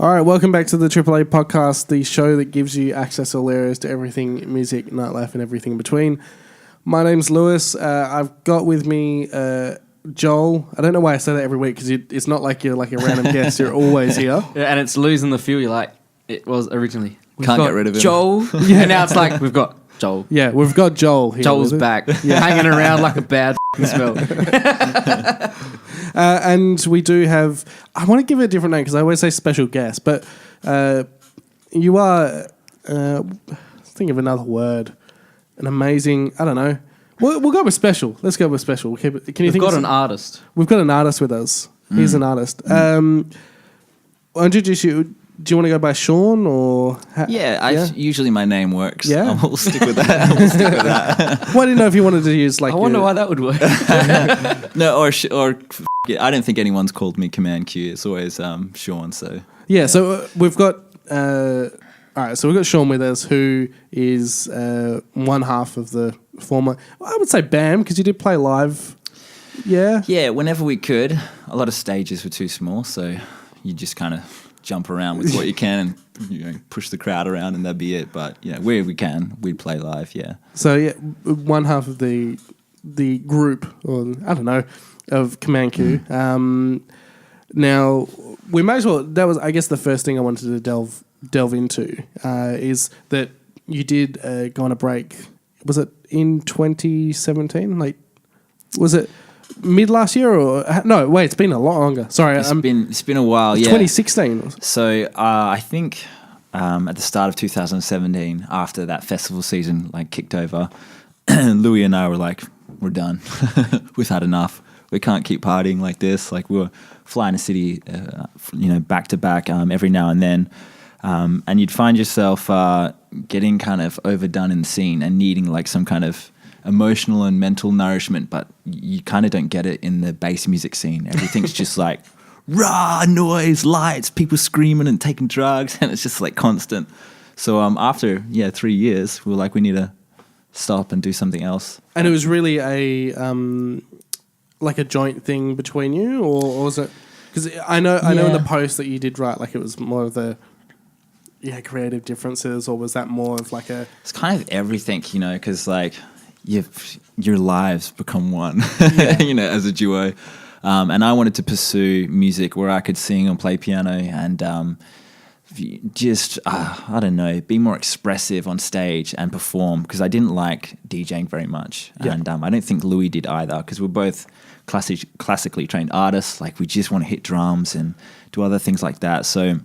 All right, welcome back to the AAA podcast, the show that gives you access all areas to everything music, nightlife, and everything in between. My name's Lewis. I've got with me Joel. I don't know why I say that every week because it's not like you're like a random guest. You're always here. Yeah, and it's losing the feel you like it was originally. Can't get rid of him. Joel, and now it's like we've got Joel. Yeah, we've got Joel here. Joel's back, hanging around like a bad smell. And we do have, I want to give it a different name because I always say special guest, but you are, think of another word, an amazing, I don't know. We'll go with special. Let's go with special. Can you We've think got of an artist. We've got an artist with us. He's an artist. I'll introduce you. Do you want to go by Sean or? Usually my name works. Yeah, we'll stick with that. Well, I didn't know if you wanted to use like. I wonder why that would work. No, I don't think anyone's called me Command Q. It's always Sean. So yeah. So we've got. All right, so we've got Sean with us, who is one half of the former. I would say BAM because you did play live. Yeah. Yeah, whenever we could. A lot of stages were too small, so you just kind of jump around with what you can and push the crowd around and that'd be it. But where we can, we'd play live. Yeah. So yeah, one half of the group, or I don't know, of Command Q. Now we may as well. That was, I guess, the first thing I wanted to delve into is that you did go on a break. Was it in 2017? Like, was it mid last year or no? Wait, it's been a lot longer. Sorry, it's been a while. Yeah, 2016. So I think at the start of 2017, after that festival season kicked over, Louis and I were like, "We're done. We've had enough. We can't keep partying like this." Like, we were flying a city, back to back every now and then, and you'd find yourself getting kind of overdone in the scene and needing like some kind of emotional and mental nourishment, but you kind of don't get it in the bass music scene. Everything's just like raw noise, lights, people screaming and taking drugs, and it's just like constant. So after 3 years, we were like, we need to stop and do something else. And it was really a like a joint thing between you, or was it? Because I know in the post that you did write, like it was more of the creative differences, or was that more of like a? It's kind of everything, because like your lives become one, as a duo. And I wanted to pursue music where I could sing and play piano and just, I don't know, be more expressive on stage and perform, because I didn't like DJing very much. Yeah. And I don't think Louis did either, because we're both classically trained artists. Like, we just want to hit drums and do other things like that. So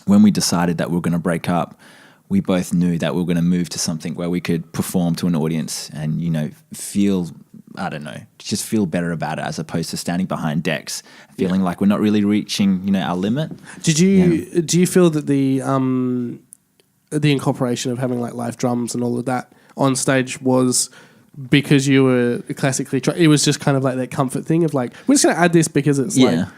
when we decided that we were going to break up, we both knew that we were going to move to something where we could perform to an audience and, feel, I don't know, just feel better about it, as opposed to standing behind decks, feeling like we're not really reaching, our limit. Do you feel that the incorporation of having like live drums and all of that on stage was because you were classically it was just kind of like that comfort thing of like, we're just going to add this because it's like...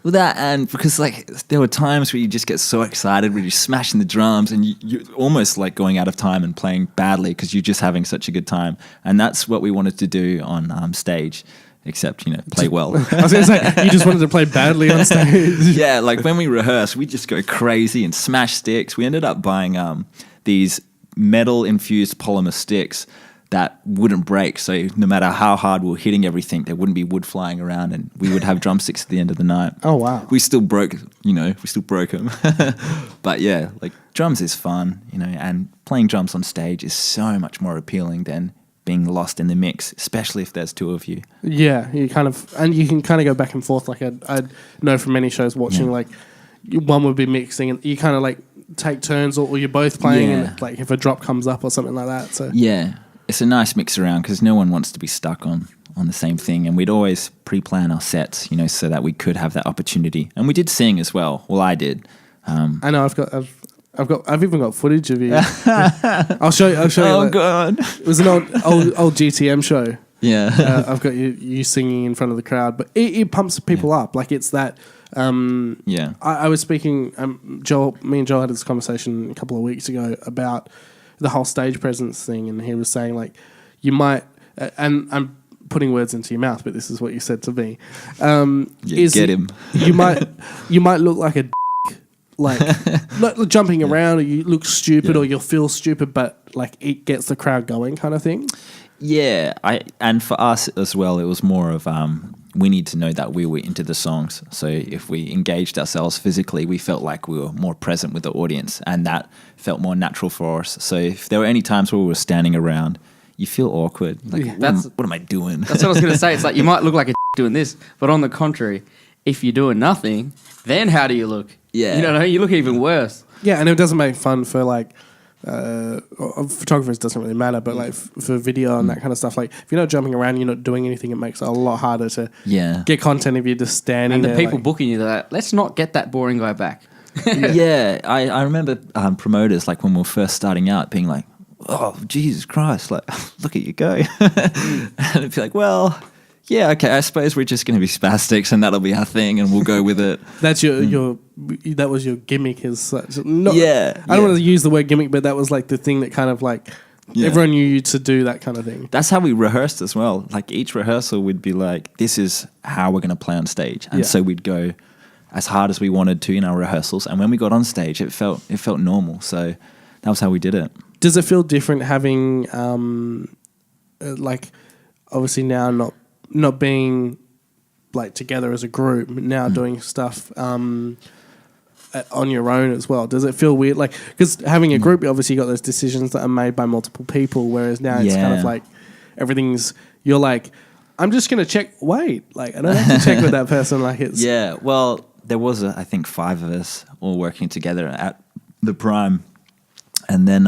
Well, that, and because like there were times where you just get so excited when you're smashing the drums and you're almost like going out of time and playing badly because you're just having such a good time. And that's what we wanted to do on stage, except, play well. I was going to say, you just wanted to play badly on stage. Yeah, like when we rehearse, we just go crazy and smash sticks. We ended up buying these metal-infused polymer sticks that wouldn't break. So no matter how hard we were hitting everything, there wouldn't be wood flying around, and we would have drumsticks at the end of the night. Oh, wow. We still broke them. But yeah, like drums is fun, and playing drums on stage is so much more appealing than being lost in the mix, especially if there's two of you. Yeah, you can kind of go back and forth. Like I know from many shows watching, like one would be mixing and you kind of like take turns, or you're both playing, and like if a drop comes up or something like that. So yeah. It's a nice mix around because no one wants to be stuck on the same thing, and we'd always pre-plan our sets, so that we could have that opportunity. And we did sing as well. Well, I did. I know. I've even got footage of you. I'll show you. Oh God! It was an old GTM show. Yeah. I've got you singing in front of the crowd, but it pumps people up. Like it's that. I was speaking. Me and Joel had this conversation a couple of weeks ago about the whole stage presence thing, and he was saying like you might, and I'm putting words into your mouth, but this is what you said to me. Get him. you might look like a like jumping around, or you look stupid, or you'll feel stupid, but like it gets the crowd going, kind of thing. Yeah, and for us as well, it was more of we need to know that we were into the songs. So if we engaged ourselves physically, we felt like we were more present with the audience, and that felt more natural for us. So if there were any times where we were standing around, you feel awkward. Like, what am I doing? That's what I was going to say. It's like you might look like a doing this, but on the contrary, if you're doing nothing, then how do you look? Yeah. You know, you look even worse. Yeah, and it doesn't make fun for like photographers. Doesn't really matter, but like for video and that kind of stuff, like if you're not jumping around, you're not doing anything, it makes it a lot harder to get content if you're just standing and the there, people like, booking you, they're like, let's not get that boring guy back. Yeah, I remember promoters, like when we were first starting out, being like, oh, Jesus Christ, like, look at you go. And it'd be like, well, yeah, okay, I suppose we're just going to be spastics and that'll be our thing and we'll go with it. That's that was your gimmick as such. I don't want to use the word gimmick, but that was like the thing that kind of like everyone knew you to do that kind of thing. That's how we rehearsed as well. Like each rehearsal would be like, this is how we're going to play on stage. And so we'd go as hard as we wanted to in our rehearsals. And when we got on stage, it felt normal. So that was how we did it. Does it feel different having, like, obviously now not being like together as a group, now doing stuff on your own as well? Does it feel weird? Like, because having a group, obviously you got those decisions that are made by multiple people, whereas now it's kind of like you're like, I'm just going to check, like, I don't have to check with that person. Like it's... Yeah, well, there was, I think, 5 of us all working together at the Prime. And then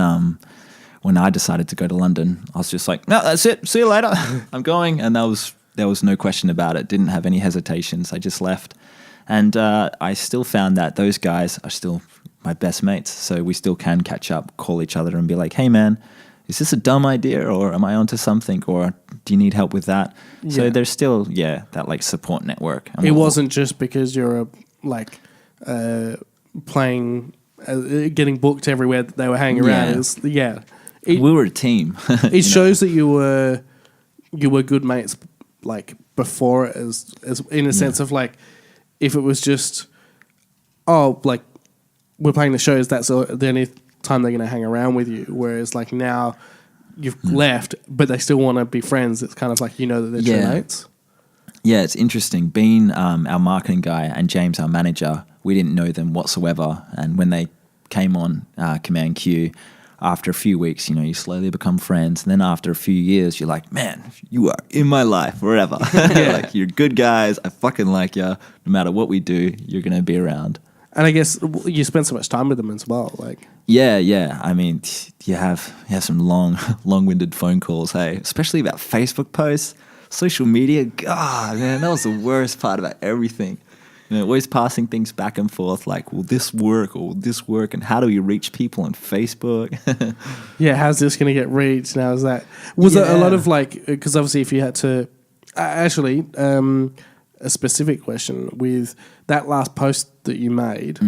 when I decided to go to London, I was just like, no, that's it. See you later. I'm going. And there was no question about it. Didn't have any hesitations. I just left. And I still found that those guys are still my best mates. So we still can catch up, call each other and be like, hey, man, is this a dumb idea or am I onto something or do you need help with that? Yeah. So there's still, that like support network. And it wasn't just because you're playing... getting booked everywhere that they were hanging around. We were a team. It shows that you were good mates, like before, as in a sense of like, if it was just, like we're playing the shows, that's the only time they're going to hang around with you. Whereas like now you've left, but they still want to be friends. It's kind of like, that they're true mates. Yeah, it's interesting. Being our marketing guy and James, our manager, we didn't know them whatsoever. And when they came on Command Q, after a few weeks, you slowly become friends. And then after a few years, you're like, man, you are in my life forever. Like, you're good guys. I fucking like you. No matter what we do, you're going to be around. And I guess you spend so much time with them as well. Like, yeah. I mean, you have some long-winded phone calls, hey, especially about Facebook posts. Social media, God, man, that was the worst part about everything. Always passing things back and forth, like, will this work or will this work? And how do we reach people on Facebook? How's this going to get reached? Now, is that... Was it a lot of, like... Because obviously if you had to... Actually, a specific question with that last post that you made,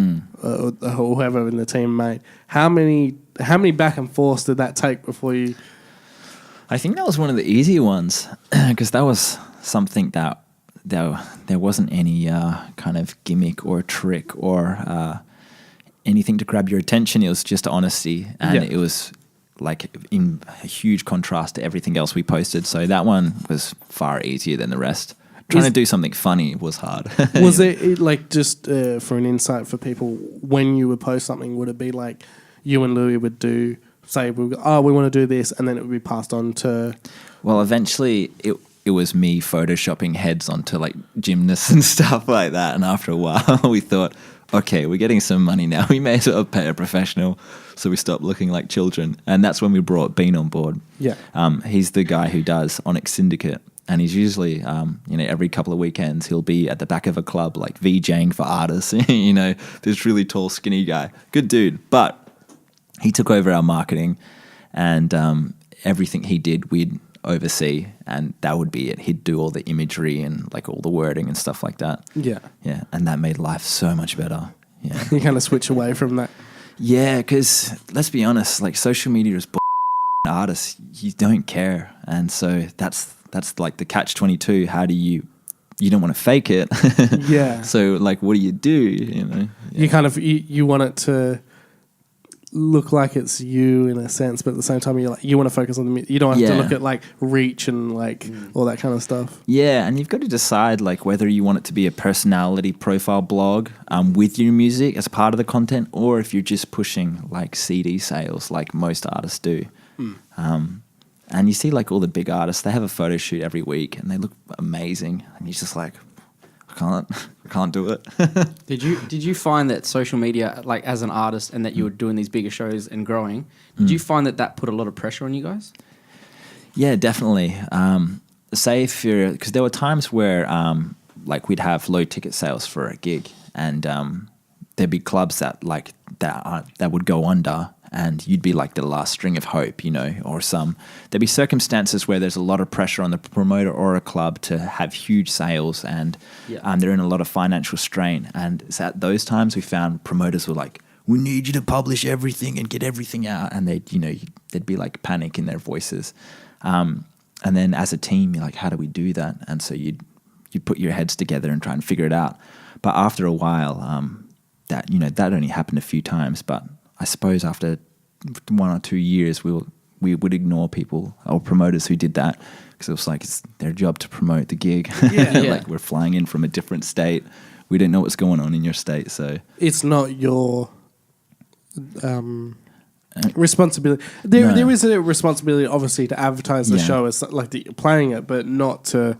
or whoever in the team made, how many back and forths did that take before you... I think that was one of the easier ones because that was something that there wasn't any kind of gimmick or trick or anything to grab your attention. It was just honesty, and it was like in a huge contrast to everything else we posted. So that one was far easier than the rest. Trying to do something funny was hard. Was it like just for an insight for people, when you would post something, would it be like you and Louis would do... say, we want to do this, and then it would be passed on to... Well, eventually it was me photoshopping heads onto like gymnasts and stuff like that, and after a while we thought, okay, we're getting some money now, we may as well pay a professional, so we stopped looking like children, and that's when we brought Bean on board. He's the guy who does Onyx Syndicate, and he's usually every couple of weekends he'll be at the back of a club like VJing for artists. This really tall skinny guy, good dude, but he took over our marketing, and everything he did, we'd oversee, and that would be it. He'd do all the imagery and like all the wording and stuff like that. Yeah, and that made life so much better. Yeah, you kind of switch away from that. Yeah, because let's be honest, like social media is artists, you don't care, and so that's like the catch-22. How do you you don't want to fake it. Yeah. So like, what do? You know, You kind of you want it to look like it's you in a sense, but at the same time you want to focus on the you don't have to look at like reach and like all that kind of stuff. Yeah, and you've got to decide like whether you want it to be a personality profile blog with your music as part of the content, or if you're just pushing like CD sales like most artists do. And you see like all the big artists, they have a photo shoot every week and they look amazing, and you're just like, I can't do it. Did you find that social media, like as an artist, and that you were doing these bigger shows and growing, did you find that put a lot of pressure on you guys? Yeah, definitely. Say if you're, because there were times where like we'd have low ticket sales for a gig, and there'd be clubs that would go under, and you'd be like the last string of hope, you know, or there'd be circumstances where there's a lot of pressure on the promoter or a club to have huge sales, and they're in a lot of financial strain. And it's at those times we found promoters were like, we need you to publish everything and get everything out. And there'd be like panic in their voices. And then as a team, you're like, how do we do that? And so you'd put your heads together and try and figure it out. But after a while, that only happened a few times, but I suppose after 1 or 2 years, we would ignore people or promoters who did that, because it was like it's their job to promote the gig. Like we're flying in from a different state. We don't know what's going on in your state, so it's not your responsibility. There is a responsibility, obviously, to advertise the show as like that you're playing it, but not to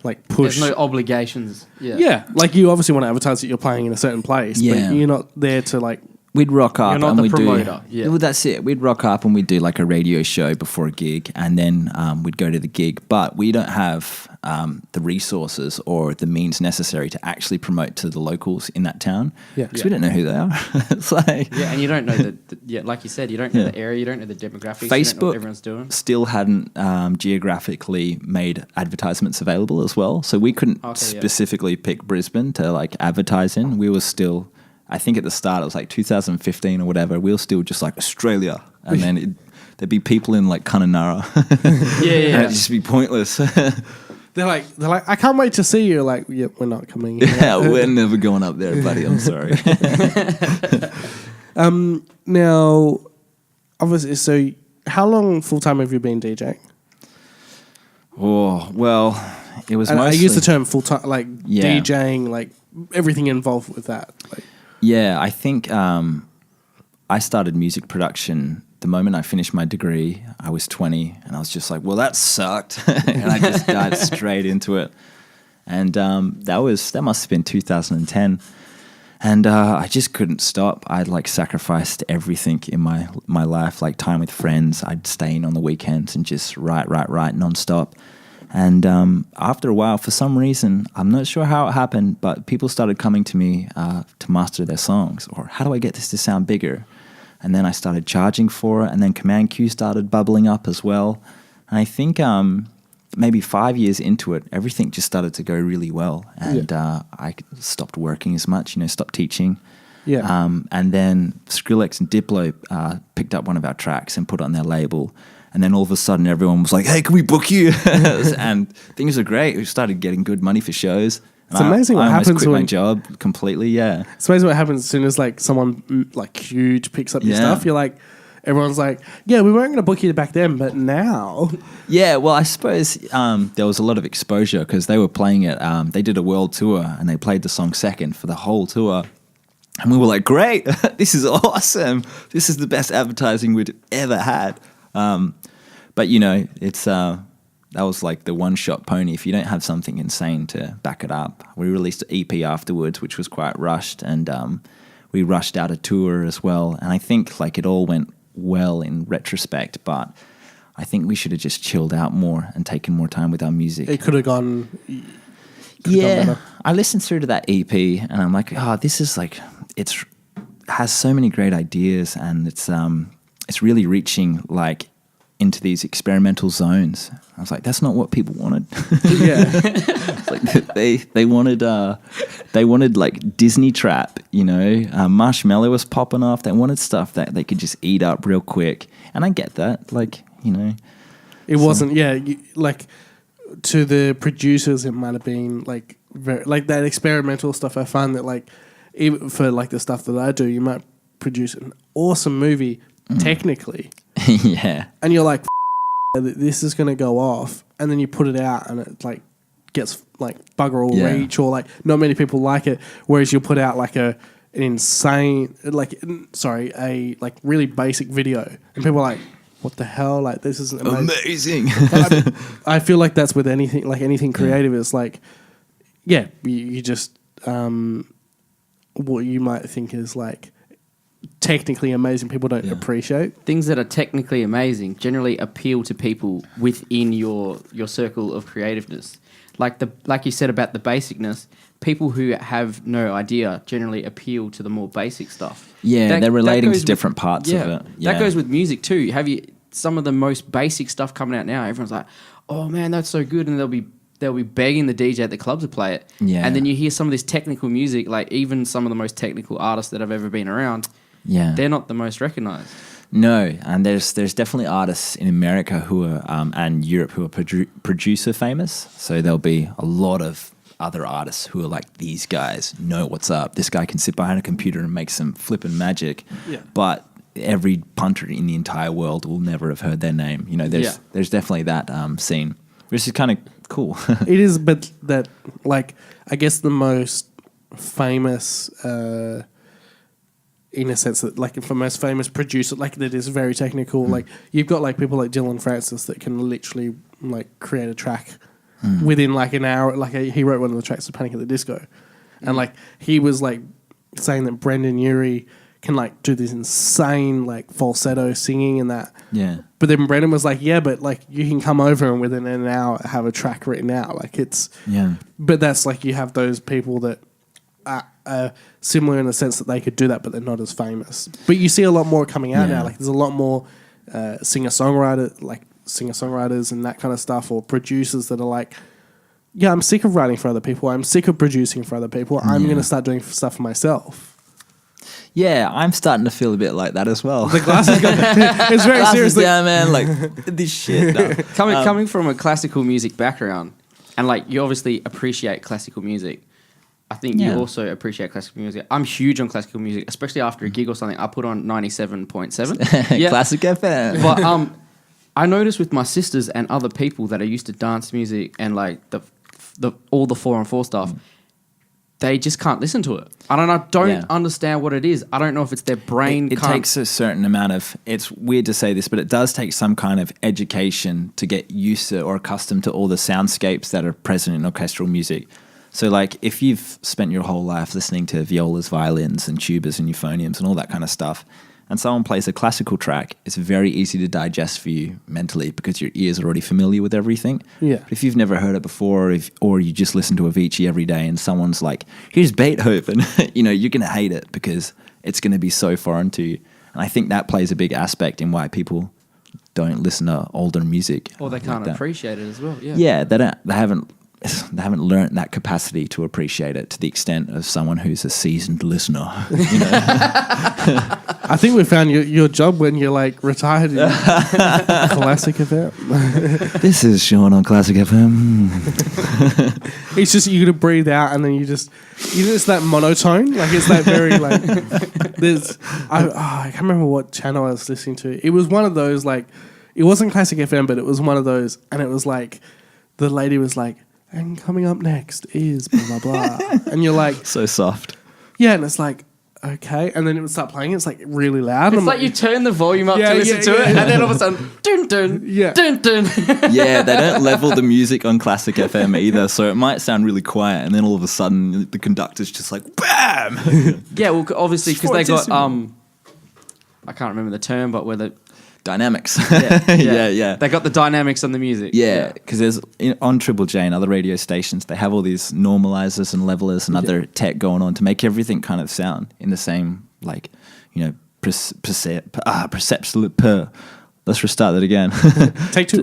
like push. There's no obligations. Yeah, like you obviously want to advertise that you're playing in a certain place, but you're not there to like. We'd rock up. You're not and the we'd promoter. Well, that's it. We'd rock up and we'd do like a radio show before a gig, and then we'd go to the gig. But we don't have the resources or the means necessary to actually promote to the locals in that town. Because we don't know who they are. It's like and you don't know like you said, you don't know the area, you don't know the demographics. Facebook you don't know what everyone's doing. Still hadn't geographically made advertisements available as well, so we couldn't specifically pick Brisbane to like advertise in. We were still, I think at the start it was like 2015 or whatever, we were still just like Australia, and then there'd be people in like Kununurra. And it'd just be pointless. They're like, I can't wait to see you. Like, yep, we're not coming. Yeah, we're never going up there, buddy. I'm sorry. Now, obviously, so how long full time have you been DJing? Oh, well, it was mostly... I use the term full time, like DJing, like everything involved with that. Like. Yeah, I think I started music production the moment I finished my degree. I was 20, and I was just like, well, that sucked. And I just dived straight into it. And that must have been 2010. And I just couldn't stop. I'd like sacrificed everything in my life, like time with friends. I'd stay in on the weekends and just write nonstop. And after a while, for some reason, I'm not sure how it happened, but people started coming to me to master their songs, or how do I get this to sound bigger? And then I started charging for it, and then Command Q started bubbling up as well. And I think maybe 5 years into it, everything just started to go really well, and I stopped working as much, stopped teaching. Yeah. And then Skrillex and Diplo picked up one of our tracks and put it on their label. And then all of a sudden, everyone was like, hey, can we book you? And things are great. We started getting good money for shows. It's amazing what happens quit my job completely, It's amazing what happens as soon as like someone like huge picks up your stuff. You're like, everyone's like, yeah, we weren't going to book you back then, but now. Yeah, well, I suppose there was a lot of exposure because they were playing it. They did a world tour, and they played the song second for the whole tour. And we were like, great, this is awesome. This is the best advertising we'd ever had. But it's that was like the one-shot pony. If you don't have something insane to back it up, we released an EP afterwards, which was quite rushed, and we rushed out a tour as well. And I think like it all went well in retrospect, but I think we should have just chilled out more and taken more time with our music. It could have gone. Yeah, I listened through to that EP, and I'm like, this is like has so many great ideas, and it's really reaching like into these experimental zones. I was like, that's not what people wanted. It's like they wanted like Disney trap, Marshmallow was popping off. They wanted stuff that they could just eat up real quick, and I get that. Like, it wasn't. Yeah, like to the producers, it might have been like very, like that experimental stuff. I find that like even for like the stuff that I do, you might produce an awesome movie technically, Yeah. and you're like, this is going to go off, and then you put it out, and it like gets like bugger all reach, or like not many people like it. Whereas you'll put out like an insane, a like really basic video, and people are like, what the hell? Like, this is amazing. I feel like that's with anything, like anything creative is like, you just, what you might think is like technically amazing, people don't appreciate. Things that are technically amazing generally appeal to people within your circle of creativeness. Like you said about the basicness, people who have no idea generally appeal to the more basic stuff. Yeah, they're relating to different parts of it. Yeah. That goes with music too. Have you some of the most basic stuff coming out now? Everyone's like, "Oh man, that's so good," and they'll be begging the DJ at the club to play it. Yeah. And then you hear some of this technical music, like even some of the most technical artists that have ever been around. Yeah, they're not the most recognized. No, and there's definitely artists in America who are and Europe who are producer famous. So there'll be a lot of other artists who are like, these guys know what's up. This guy can sit behind a computer and make some flippin' magic. Yeah. But every punter in the entire world will never have heard their name. You know, there's definitely that scene, which is kind of cool. It is, but that like I guess the most famous. In a sense that, like, for most famous producer, like, that is very technical. Like, you've got, like, people like Dylan Francis that can literally, like, create a track within, like, an hour. Like, he wrote one of the tracks of Panic at the Disco. And, like, he was, like, saying that Brendan Urie can, like, do this insane, like, falsetto singing and that. Yeah. But then Brendan was like, yeah, but, like, you can come over and within an hour have a track written out. Like, it's... Yeah. But that's, like, you have those people that... similar in the sense that they could do that, but they're not as famous. But you see a lot more coming out now. Like, there's a lot more singer-songwriters and that kind of stuff, or producers that are like, yeah, I'm sick of writing for other people. I'm sick of producing for other people. I'm going to start doing stuff for myself. Yeah, I'm starting to feel a bit like that as well. The glasses it's very seriously down, man. Like, this shit. No. Coming from a classical music background, and like you obviously appreciate classical music. I think you also appreciate classical music. I'm huge on classical music, especially after a gig or something. I put on 97.7. Classic FM. But I noticed with my sisters and other people that are used to dance music and like all the 4-on-4 stuff, they just can't listen to it. I don't understand what it is. I don't know if it's their brain. It takes a certain amount of, it's weird to say this, but it does take some kind of education to get used to or accustomed to all the soundscapes that are present in orchestral music. So, like, if you've spent your whole life listening to violas, violins, and tubas and euphoniums and all that kind of stuff, and someone plays a classical track, it's very easy to digest for you mentally because your ears are already familiar with everything. Yeah. But if you've never heard it before, or you just listen to Avicii every day and someone's like, here's Beethoven, you're going to hate it because it's going to be so foreign to you. And I think that plays a big aspect in why people don't listen to older music. Or they can't appreciate it as well. Yeah. Yeah, they haven't learnt that capacity to appreciate it to the extent of someone who's a seasoned listener. I think we found your job when you're like retired in Classic FM. This is Sean on Classic FM. It's just you got to breathe out and then it's that monotone. Like it's that very like. I can't remember what channel I was listening to. It was one of those like, it wasn't Classic FM, but it was one of those, and it was like, the lady was like, and coming up next is blah, blah, blah. And you're like... So soft. Yeah, and it's like, okay. And then it would start playing. It's like really loud. It's like you turn the volume up to listen to it, and then all of a sudden, dun, dun, dun, dun. Yeah, they don't level the music on Classic FM either, so it might sound really quiet, and then all of a sudden, the conductor's just like, BAM! Yeah, well, obviously, because they got... I can't remember the term, but where the... Dynamics. Yeah. They got the dynamics on the music. Yeah, because there's on Triple J and other radio stations, they have all these normalizers and levelers and other tech going on to make everything kind of sound in the same, like, let's restart that again. Take two.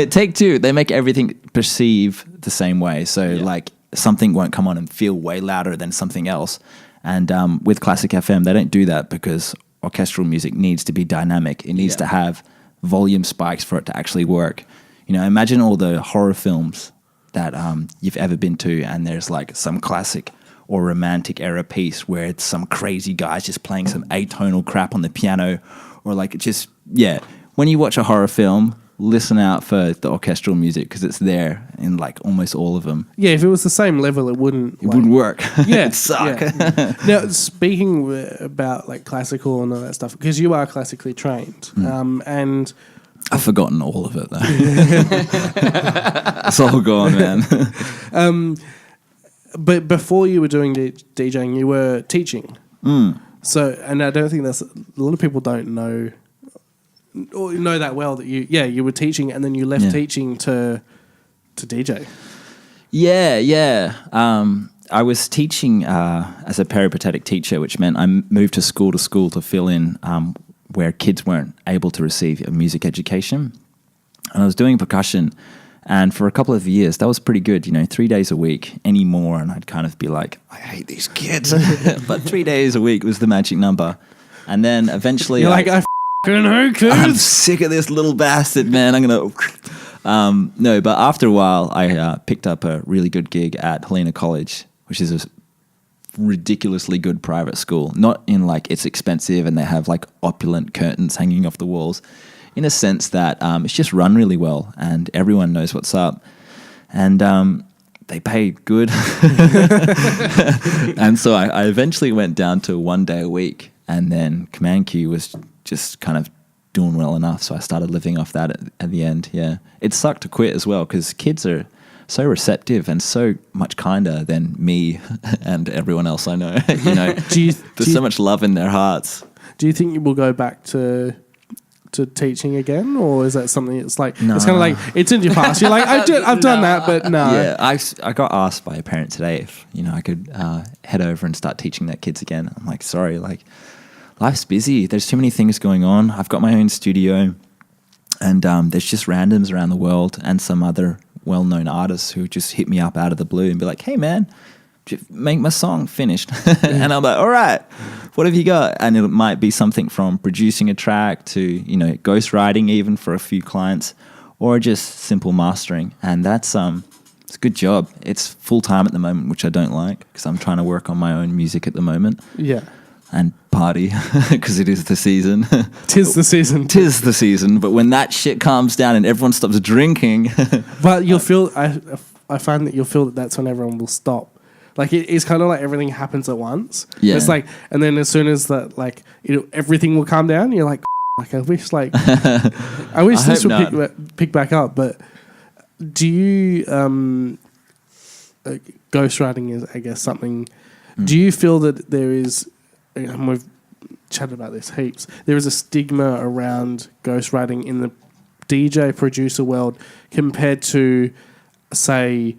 Take two. They make everything perceive the same way. So, like, something won't come on and feel way louder than something else. And with Classic FM, they don't do that because orchestral music needs to be dynamic. It needs to have volume spikes for it to actually work. Imagine all the horror films that you've ever been to, and there's like some classic or romantic era piece where it's some crazy guys just playing some atonal crap on the piano, or like it just, yeah. When you watch a horror film, listen out for the orchestral music because it's there in like almost all of them. Yeah, if it was the same level, it wouldn't. It wouldn't work. Yeah, It'd suck. Yeah. Now, speaking about like classical and all that stuff, because you are classically trained, and I've forgotten all of it though. It's all gone, man. But before you were doing DJing, you were teaching. So, and I don't think a lot of people don't know or know that well that you were teaching and then you left teaching to DJ. Yeah. I was teaching as a peripatetic teacher, which meant I moved to school to fill in where kids weren't able to receive a music education. And I was doing percussion, and for a couple of years, that was pretty good, 3 days a week, any more, and I'd kind of be like, I hate these kids. But 3 days a week was the magic number. And then eventually... You're like, I f***ing hate kids. I'm sick of this little bastard, man. I'm going to... No, but after a while, I picked up a really good gig at Helena College, which is a ridiculously good private school. Not in like it's expensive and they have like opulent curtains hanging off the walls, in a sense that it's just run really well and everyone knows what's up. And they pay good. And so I eventually went down to 1 day a week, and then ʟɪsᴛᴇ was just kind of doing well enough, so I started living off that at the end. Yeah, it sucked to quit as well because kids are so receptive and so much kinder than me and everyone else I know. There's so much love in their hearts. Do you think you will go back to teaching again, or is that something it's like no. It's kind of like it's in your past? You're like I've done that, but no. Yeah, I got asked by a parent today if I could head over and start teaching their kids again. I'm like, sorry, like life's busy. There's too many things going on. I've got my own studio, and there's just randoms around the world and some other well-known artists who just hit me up out of the blue and be like, hey man, make my song finished. And I'm like, all right, what have you got? And it might be something from producing a track to ghostwriting even for a few clients, or just simple mastering. And that's it's a good job. It's full-time at the moment, which I don't like because I'm trying to work on my own music at the moment. Yeah. And party, because it is the season. Tis the season. Tis the season. But when that shit calms down and everyone stops drinking... But you'll feel... I find that you'll feel that that's when everyone will stop. Like, it's kind of like everything happens at once. Yeah. It's like... And then as soon as that, like, everything will calm down, you're like, I wish, like... I wish this would pick back up. But do you... ghostwriting is, I guess, something... Do you feel that there is... And we've chatted about this heaps. There is a stigma around ghostwriting in the DJ producer world compared to, say,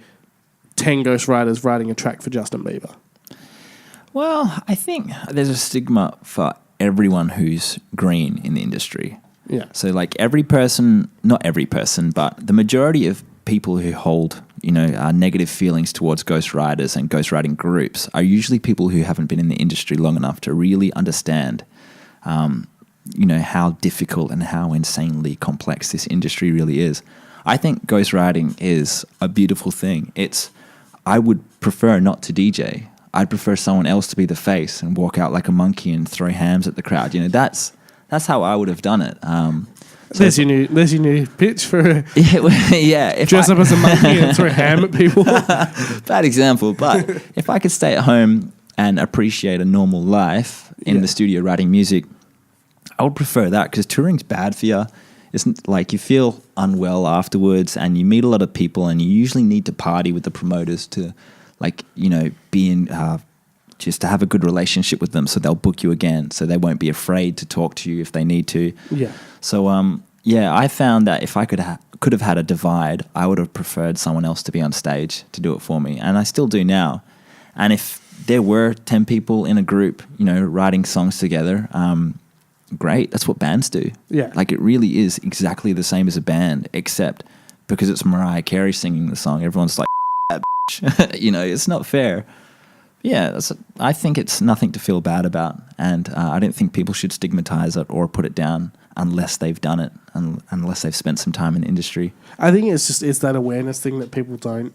10 ghostwriters writing a track for Justin Bieber. Well, I think there's a stigma for everyone who's green in the industry. Yeah. So, like, every person, not every person, but the majority of people who hold negative feelings towards ghostwriters and ghostwriting groups are usually people who haven't been in the industry long enough to really understand, how difficult and how insanely complex this industry really is. I think ghostwriting is a beautiful thing. I would prefer not to DJ. I'd prefer someone else to be the face and walk out like a monkey and throw hams at the crowd. That's how I would have done it. So there's your new pitch for yeah. Dress up as a monkey and throw ham at people. Bad example, but if I could stay at home and appreciate a normal life in the studio writing music, I would prefer that because touring's bad for you. It's like you feel unwell afterwards, and you meet a lot of people, and you usually need to party with the promoters to, be in. Just to have a good relationship with them, so they'll book you again, so they won't be afraid to talk to you if they need to. Yeah. So, I found that if I could have had a divide, I would have preferred someone else to be on stage to do it for me, and I still do now. And if there were 10 people in a group, writing songs together, great. That's what bands do. Yeah. Like, it really is exactly the same as a band, except because it's Mariah Carey singing the song, everyone's like, it's not fair. Yeah, I think it's nothing to feel bad about, and I don't think people should stigmatize it or put it down unless they've done it, unless they've spent some time in the industry. I think it's that awareness thing that people don't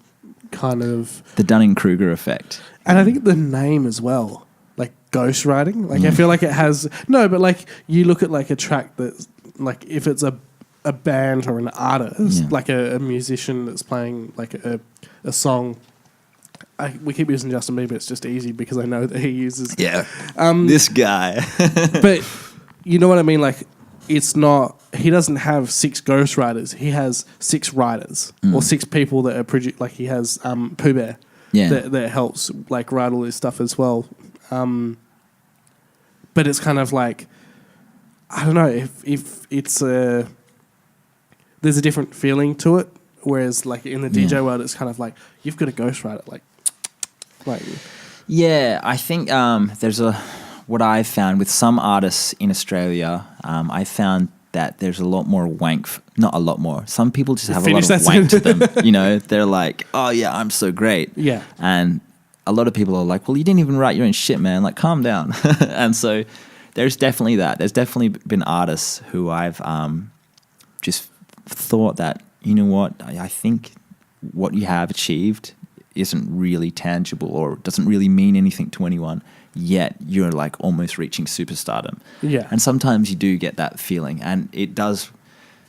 kind of The Dunning-Kruger effect. And I think the name as well, like ghostwriting. Like I feel like it has but like you look at like a track that's like if it's a band or an artist, like a musician that's playing like a song. We keep using Justin Bieber. It's just easy because I know that he uses This guy. but you know what I mean? Like it's not. He doesn't have 6 ghostwriters. He has 6 writers or 6 people that are like he has Pooh Bear. That helps like write all this stuff as well. But it's kind of like I don't know if it's there's a different feeling to it. Whereas like in the DJ world, it's kind of like you've got to ghostwrite it. Like I think there's what I've found with some artists in Australia. I found that there's a lot more wank. Not a lot more. Some people just have a lot of wank to them. You know, they're like, oh yeah, I'm so great. Yeah. And a lot of people are like, well, you didn't even write your own shit, man. Like, calm down. And so there's definitely that. There's definitely been artists who I've just thought that, you know what, I think what you have achieved isn't really tangible or doesn't really mean anything to anyone. Yet you're like almost reaching superstardom. Yeah. And sometimes you do get that feeling and it does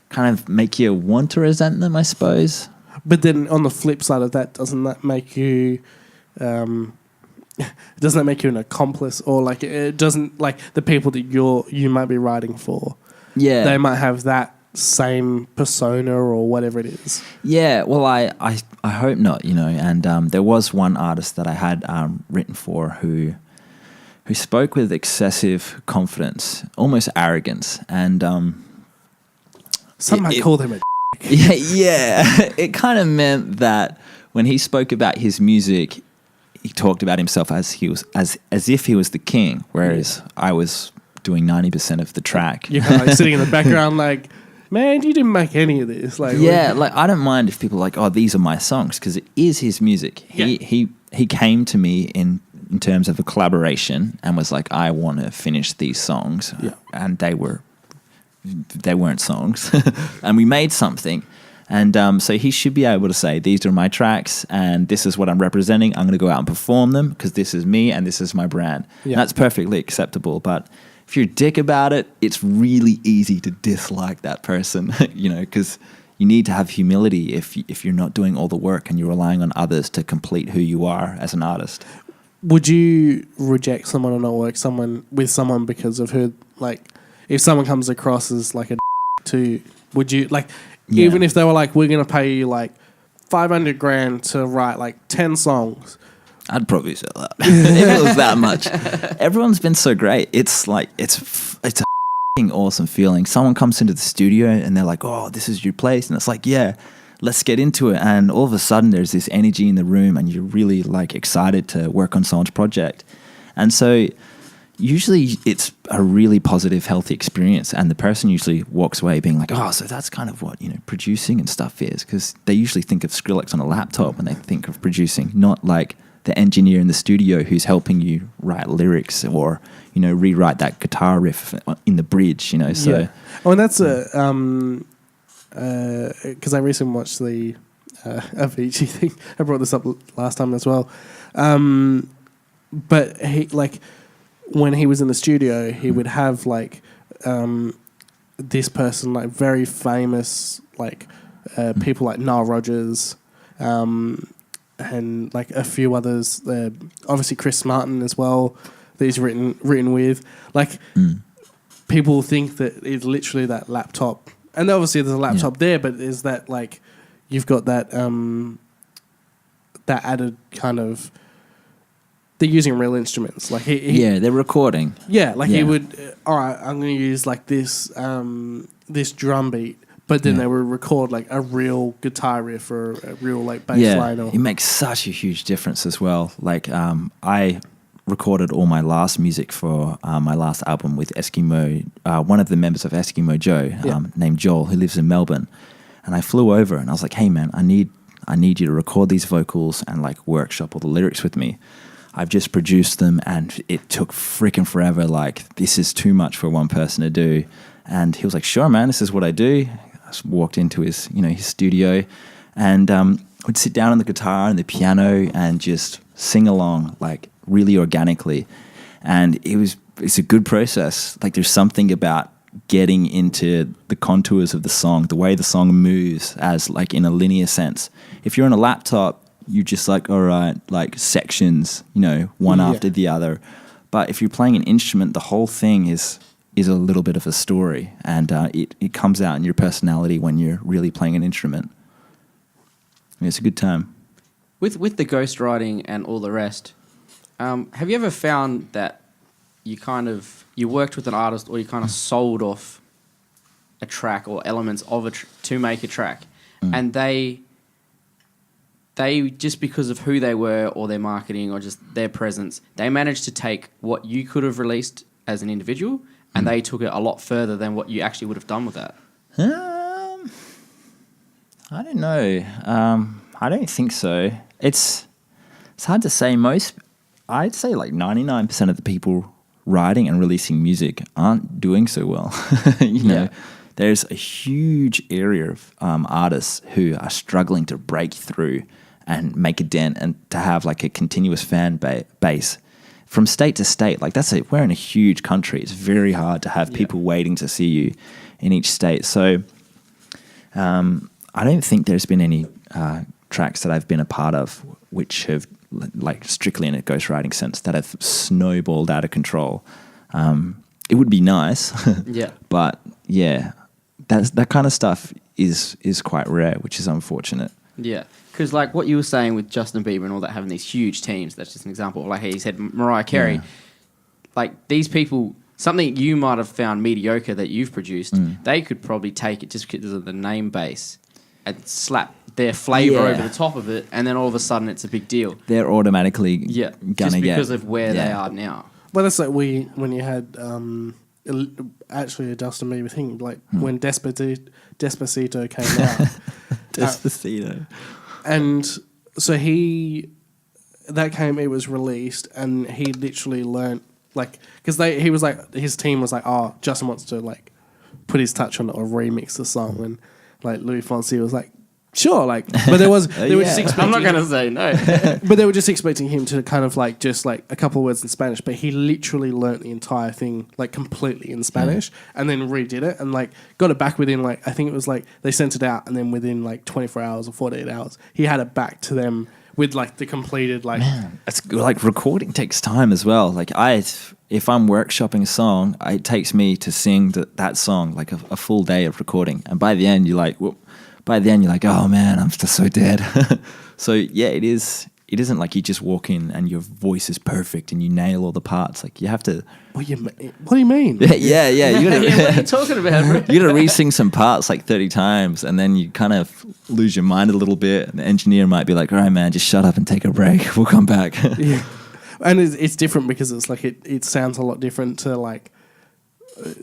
kind of make you want to resent them, I suppose. But then on the flip side of that, doesn't that make you an accomplice or like it doesn't like the people that you might be writing for? Yeah. They might have that same persona or whatever it is. Yeah, well, I hope not, you know. And there was one artist that I had written for who spoke with excessive confidence, almost arrogance, and some might call him a yeah. It kind of meant that when he spoke about his music, he talked about himself as if he was the king, whereas I was doing 90% of the track. You're kind of like sitting in the background, like, man, you didn't make any of this. Like, like I don't mind if people are like, oh, these are my songs, because it is his music. He came to me in terms of a collaboration and was like, I want to finish these songs, and they weren't songs, and we made something, and so he should be able to say, these are my tracks, and this is what I'm representing. I'm going to go out and perform them because this is me and this is my brand. And that's perfectly acceptable, but if you're a dick about it, it's really easy to dislike that person, you know, because you need to have humility if you're not doing all the work and you're relying on others to complete who you are as an artist. Would you reject someone or not work with someone because of who, like, if someone comes across as like a to, would you, like, even if they were like, we're going to pay you like $500,000 to write like 10 songs, I'd probably sell that if it was that much. Everyone's been so great. It's like it's a awesome feeling. Someone comes into the studio and they're like, "Oh, this is your place," and it's like, "Yeah, let's get into it." And all of a sudden, there's this energy in the room, and you're really like excited to work on someone's project. And so, usually, it's a really positive, healthy experience, and the person usually walks away being like, "Oh, so that's kind of what producing and stuff is," because they usually think of Skrillex on a laptop when they think of producing, not like the engineer in the studio who's helping you write lyrics or, rewrite that guitar riff in the bridge, So, oh, and that's because I recently watched the Avicii thing. I brought this up last time as well. But he, like, when he was in the studio, he would have like this person, like very famous, like people like Nile Rodgers, and like a few others. Obviously Chris Martin as well, that he's written with. Like people think that it's literally that laptop, and obviously there's a laptop there, but is that like you've got that that added kind of. They're using real instruments, like they're recording. He would. All right, I'm going to use like this this drum beat. But then they would record like a real guitar riff or a real like bass line. It makes such a huge difference as well. Like I recorded all my last music for my last album with Eskimo, one of the members of Eskimo Joe, named Joel, who lives in Melbourne. And I flew over and I was like, "Hey man, I need you to record these vocals and like workshop all the lyrics with me. I've just produced them and it took freaking forever. Like this is too much for one person to do." And he was like, "Sure, man, this is what I do." I walked into his, his studio, and would sit down on the guitar and the piano and just sing along like really organically. And it's a good process. Like there's something about getting into the contours of the song, the way the song moves as like in a linear sense. If you're on a laptop, you're just like, all right, like sections, one after the other. But if you're playing an instrument, the whole thing is a little bit of a story, and it comes out in your personality when you're really playing an instrument. It's a good time. With the ghostwriting and all the rest, have you ever found that you worked with an artist, or you kind of sold off a track or elements of to make a track, and they just because of who they were or their marketing or just their presence, they managed to take what you could have released as an individual, and they took it a lot further than what you actually would have done with that? I don't know. I don't think so. It's hard to say. I'd say like 99% of the people writing and releasing music aren't doing so well. There's a huge area of artists who are struggling to break through and make a dent and to have like a continuous fan base from state to state. Like we're in a huge country. It's very hard to have people waiting to see you in each state. So I don't think there's been any tracks that I've been a part of which have, like strictly in a ghostwriting sense, that have snowballed out of control. It would be nice, but that kind of stuff is quite rare, which is unfortunate. Yeah, because like what you were saying with Justin Bieber and all that, having these huge teams, that's just an example. Like he said, Mariah Carey, like these people, something you might have found mediocre that you've produced, they could probably take it just because of the name base and slap their flavour over the top of it, and then all of a sudden it's a big deal. They're automatically gonna just because of where they are now. Well, that's like when you had actually a Justin Bieber thing, like when Despacito came out. Despacito. And so it was released, and he literally learnt, like, because he was like, his team was like, oh, Justin wants to like put his touch on it or remix the song, and like Louis Fonsi was like, sure, like, but they were just expecting. I'm not gonna say no, but they were just expecting him to kind of like just like a couple of words in Spanish. But he literally learnt the entire thing like completely in Spanish, and then redid it and like got it back within like, I think it was like they sent it out, and then within like 24 hours or 48 hours, he had it back to them with like the completed like. Man, it's like recording takes time as well. Like if I'm workshopping a song, it takes me to sing that song like a full day of recording, and by the end you're like, whoop. By then you're like, oh man, I'm just so dead. So yeah, it isn't like you just walk in and your voice is perfect and you nail all the parts. Like you have to. What do you mean? Yeah. You gotta, what are you talking about? You gotta re-sing some parts like 30 times, and then you kind of lose your mind a little bit. And the engineer might be like, all right, man, just shut up and take a break. We'll come back. Yeah, and it's different because it's like it sounds a lot different to like.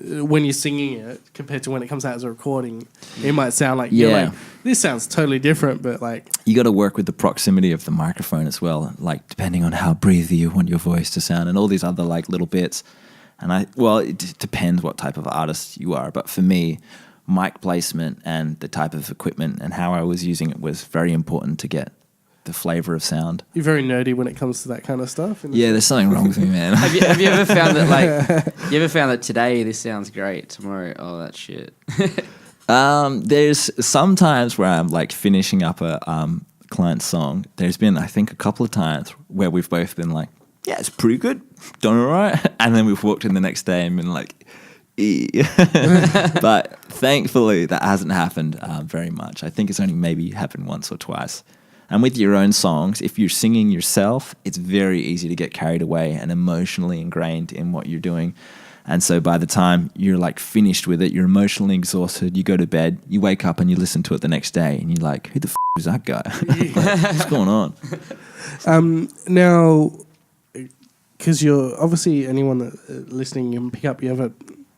When you're singing it compared to when it comes out as a recording, it might sound like you're like, this sounds totally different, but like you got to work with the proximity of the microphone as well, like depending on how breathy you want your voice to sound and all these other like little bits. And it depends what type of artist you are, but for me, mic placement and the type of equipment and how I was using it was very important to get the flavor of sound. You're very nerdy when it comes to that kind of stuff. Yeah, there's something wrong with me, man. Have you ever found that today this sounds great, tomorrow, oh, that's shit? There's some times where I'm like finishing up a client song. There's been, I think, a couple of times where we've both been like, yeah, it's pretty good, done all right. And then we've walked in the next day and been like, but thankfully that hasn't happened very much. I think it's only maybe happened once or twice. And with your own songs, if you're singing yourself, it's very easy to get carried away and emotionally ingrained in what you're doing. And so by the time you're like finished with it, you're emotionally exhausted, you go to bed, you wake up and you listen to it the next day and you're like, who the is that guy? What's going on? Now, because you're obviously anyone that listening, you can pick up, you have a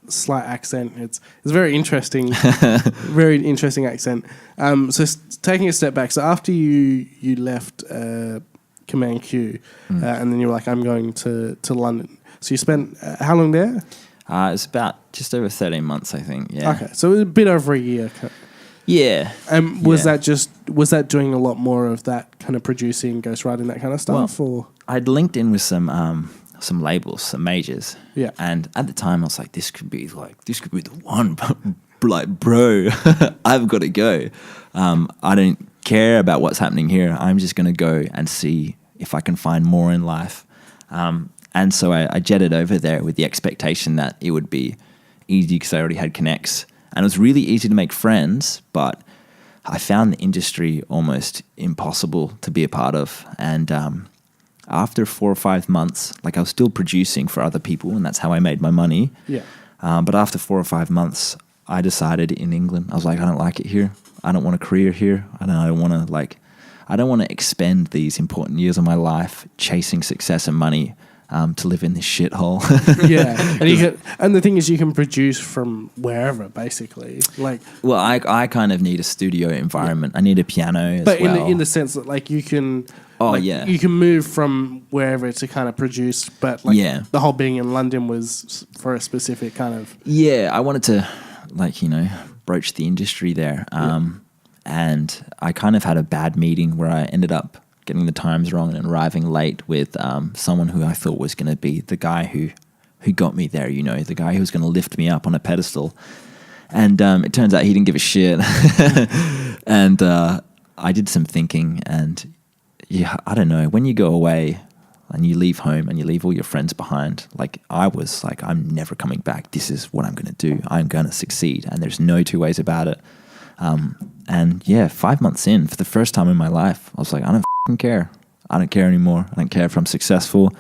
slight accent. It's very interesting, very interesting accent. So taking a step back, so after you left ʟɪsᴛᴇ, and then you were like, I'm going to London. So you spent how long there? It's about just over 13 months, I think. Yeah. Okay, so it was a bit over a year. Yeah. And was that doing a lot more of that kind of producing, ghostwriting, that kind of stuff? Or I'd linked in with some labels, some majors. Yeah. And at the time I was like, this could be the one. Like, bro, I've got to go. I don't care about what's happening here. I'm just going to go and see if I can find more in life. And so I jetted over there with the expectation that it would be easy because I already had connects. And it was really easy to make friends, but I found the industry almost impossible to be a part of. And after 4 or 5 months, like I was still producing for other people, and that's how I made my money. Yeah. But after 4 or 5 months, I decided in England, I was like, I don't like it here. I don't want a career here. I don't want to expend these important years of my life chasing success and money to live in this shithole. Yeah, and the thing is, you can produce from wherever, basically. Like, well, I kind of need a studio environment. I need a piano as but well. in the sense that, like, you can. You can move from wherever to kind of produce, but like the whole being in London was for a specific kind of. Yeah, I wanted to, broach the industry there. And I kind of had a bad meeting where I ended up getting the times wrong and arriving late with someone who I thought was going to be the guy who got me there, the guy who was going to lift me up on a pedestal. And it turns out he didn't give a shit. And I did some thinking, and I don't know, when you go away and you leave home and you leave all your friends behind, like I was like, I'm never coming back. This is what I'm going to do. I'm going to succeed. And there's no two ways about it. And 5 months in, for the first time in my life, I was like, I don't fucking care. I don't care anymore. I don't care if I'm successful.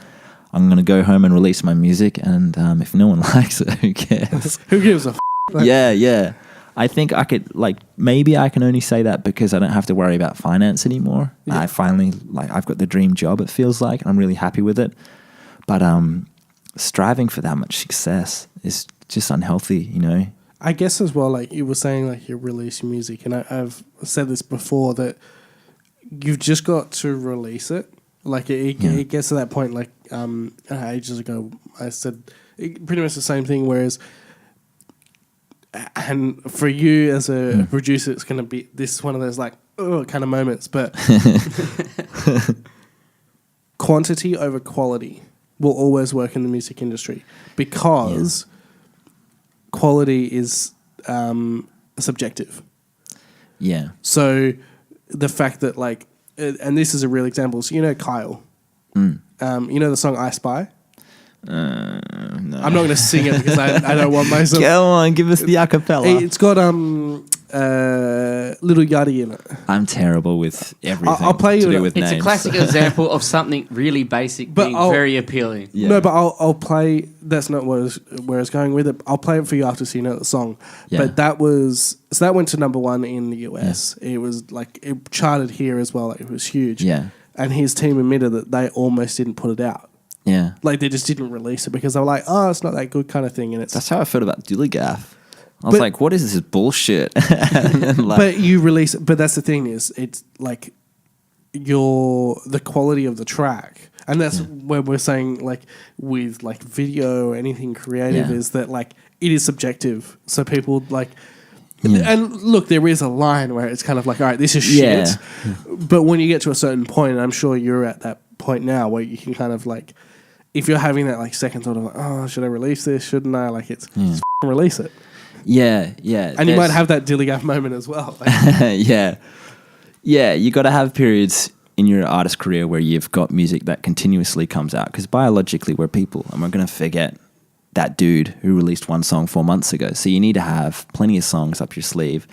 I'm going to go home and release my music. And if no one likes it, who cares? Who gives a f***? Yeah. I think I could, maybe I can only say that because I don't have to worry about finance anymore. Yeah. I finally, I've got the dream job, it feels like, and I'm really happy with it. But striving for that much success is just unhealthy, I guess as well, like you were saying, like you release music, and I've said this before, that you've just got to release it. Like it gets to that point, like ages ago, I said pretty much the same thing, whereas... And for you as a producer, it's going to be this one of those kind of moments. But quantity over quality will always work in the music industry because quality is subjective. Yeah. So the fact that and this is a real example. So Kyle, the song "I Spy." No. I'm not going to sing it because I don't want myself. Come on, give us the acapella. It's got Little Yachty in it. I'm terrible with everything. I'll play you. With it's names. a classic example of something really basic being very appealing. Yeah. No, but I'll play. That's not where I was going with it. I'll play it for you after so you know the song. Yeah. But that went to number 1 in the US. Yeah. It was it charted here as well. It was huge. Yeah. And his team admitted that they almost didn't put it out. Yeah. They just didn't release it because they were like, oh, it's not that good kind of thing. And that's how I felt about Dulligaff. I was like, what is this bullshit? But you release it. But that's the thing is, it's like the quality of the track. And that's where we're saying, with video or anything creative, is that it is subjective. So people and look, there is a line where it's kind of all right, this is shit. Yeah. But when you get to a certain point, and I'm sure you're at that point now where you can kind of if you're having that second thought of oh, should I release this? Shouldn't I? Just release it. Yeah. And you might have that Dillygaff moment as well. Yeah. You got to have periods in your artist career where you've got music that continuously comes out, because biologically we're people and we're going to forget that dude who released one song 4 months ago. So you need to have plenty of songs up your sleeve.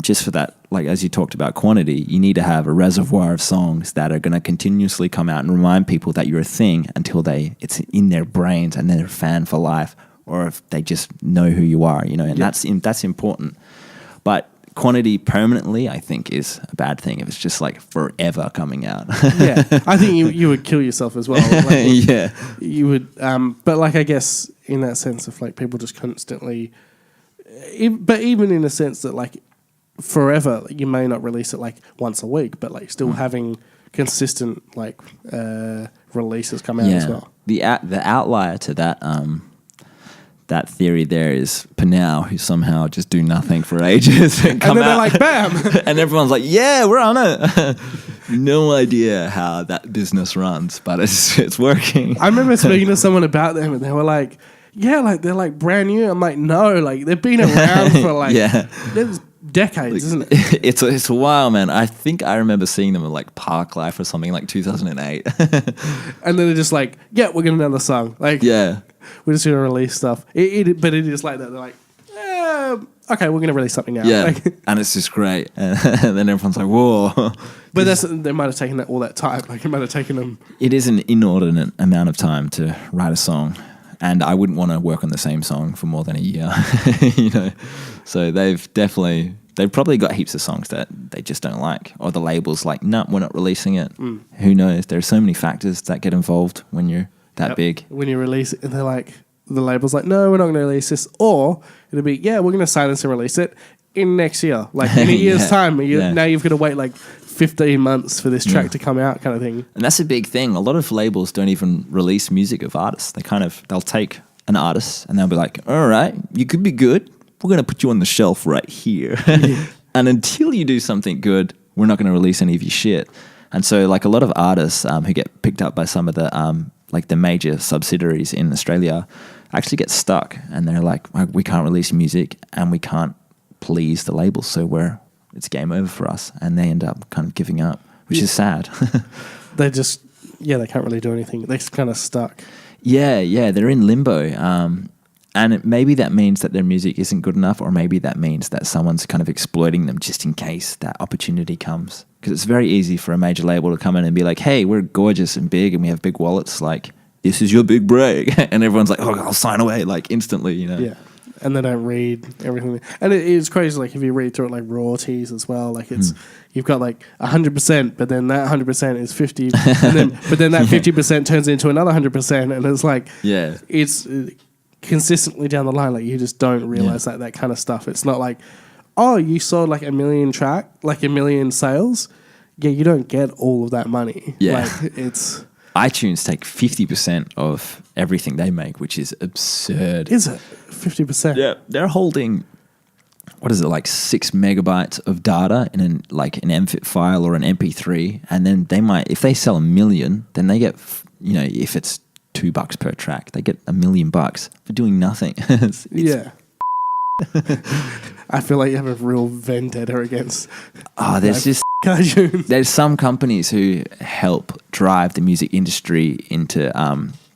Just for that, as you talked about quantity, you need to have a reservoir of songs that are going to continuously come out and remind people that you're a thing until it's in their brains and they're a fan for life, or if they just know who you are, and that's important. But quantity permanently, I think, is a bad thing if it's just forever coming out. Yeah, I think you would kill yourself as well. You would. But I guess in that sense of people just constantly, but even in a sense that forever, you may not release it once a week, but still having consistent releases come out as well. The outlier to that that theory there is Panau, who somehow just do nothing for ages and then they're out, like, bam! and everyone's like, yeah, we're on it. No idea how that business runs, but it's working. I remember speaking to someone about them, and they were like, yeah, like they're like brand new. I'm like, no, like they've been around for like there's decades, isn't it? It's a while, man. I think I remember seeing them at like Park Life or something like 2008. And then they're just like, yeah, we're gonna another song. Like, Yeah. we're just gonna release stuff. But it is like that. They're like, okay, we're gonna release something now. Yeah, Like, and it's just great. And then everyone's like, whoa. but they might have taken all that time. Like, it might have taken them. It is an inordinate amount of time to write a song. And I wouldn't want to work on the same song for more than a year, you know. So they've probably got heaps of songs that they just don't like. Or the label's like, no, we're not releasing it. Who knows? There's so many factors that get involved when you're that big. When you release it, and they're like, the label's like, no, we're not going to release this. Or it'll be, yeah, we're going to sign this and release it in next year. Like, in a year's time. Now you've got to wait like 15 months for this track to come out, kind of thing. And that's a big thing. A lot of labels don't even release music of artists. They'll take an artist and they'll be like, all right, you could be good. We're going to put you on the shelf right here. And until you do something good, we're not going to release any of your shit. And so like a lot of artists who get picked up by some of the like the major subsidiaries in Australia actually get stuck. And they're like, we can't release music and we can't please the labels. So it's game over for us. And they end up kind of giving up, which is sad. They can't really do anything. They're kind of stuck. Yeah, they're in limbo. And maybe that means that their music isn't good enough, or maybe that means that someone's kind of exploiting them just in case that opportunity comes. Because it's very easy for a major label to come in and be like, hey, we're gorgeous and big and we have big wallets. Like, this is your big break. And everyone's like, oh, I'll sign away, like instantly, you know? Yeah. And they don't read everything. And it's crazy, like, if you read through it, like, royalties as well, like, it's, you've got, like, 100%, but then that 100% is 50, but then that 50% turns into another 100%, and it's like, it's consistently down the line, like, you just don't realize that kind of stuff. It's not like, oh, you sold, like, 1 million sales. Yeah, you don't get all of that money. Yeah. Like, it's... iTunes take 50% of everything they make, which is absurd. Is it? 50%? Yeah. They're holding, what is it, like 6 megabytes of data in an MFIT file or an MP3. And then they might, if they sell 1 million, then they get, you know, if it's $2 per track, they get $1 million for doing nothing. Yeah. I feel like you have a real vendetta against. Oh, there's just iTunes. There's some companies who help drive the music industry into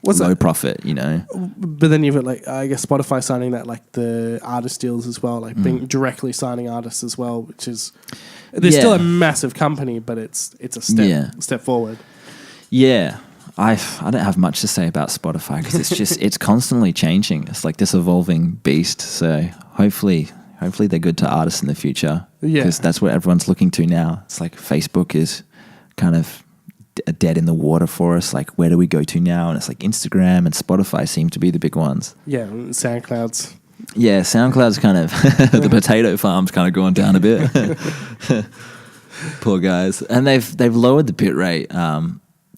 low profit, you know. But then you've got, like, I guess Spotify signing that, like, the artist deals as well, like being directly signing artists as well, which is they're still a massive company, but it's a step forward. Yeah. I don't have much to say about Spotify because it's just it's constantly changing. It's like this evolving beast. So hopefully they're good to artists in the future. Yeah, because that's what everyone's looking to now. It's like Facebook is kind of dead in the water for us. Like, where do we go to now? And it's like Instagram and Spotify seem to be the big ones. Yeah, SoundCloud's. Yeah, SoundCloud's kind of the potato farm's kind of going down a bit. Poor guys, and they've lowered the bit rate.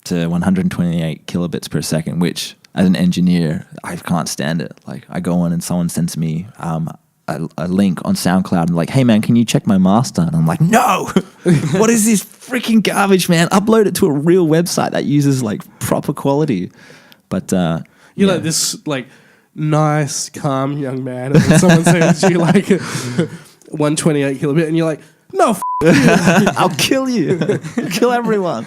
To 128 kilobits per second, which as an engineer, I can't stand it. Like, I go on and someone sends me a link on SoundCloud and like, hey man, can you check my master? And I'm like, no, what is this freaking garbage, man? Upload it to a real website that uses like proper quality. But you're like this like nice, calm young man, and then someone sends you like 128 kilobit, and you're like, no, I'll kill you, kill everyone.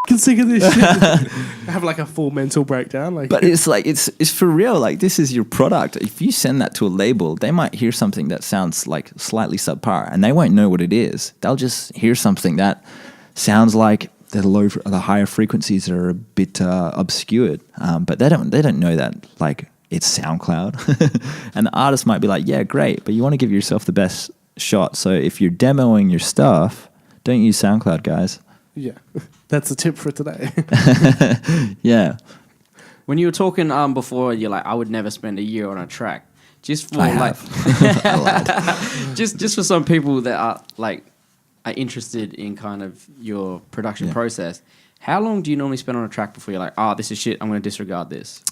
I'm sick of this shit. I have like a full mental breakdown. Like, but it's like it's for real. Like, this is your product. If you send that to a label, they might hear something that sounds like slightly subpar, and they won't know what it is. They'll just hear something that sounds like the higher frequencies are a bit obscured, but they don't know that like it's SoundCloud. And the artist might be like, yeah, great, but you want to give yourself the best shot. So if you're demoing your stuff, don't use SoundCloud, guys. Yeah, that's the tip for today. Yeah. When you were talking before, you're like, I would never spend a year on a track. Just for just for some people that are interested in kind of your production process. How long do you normally spend on a track before you're like, this is shit, I'm going to disregard this?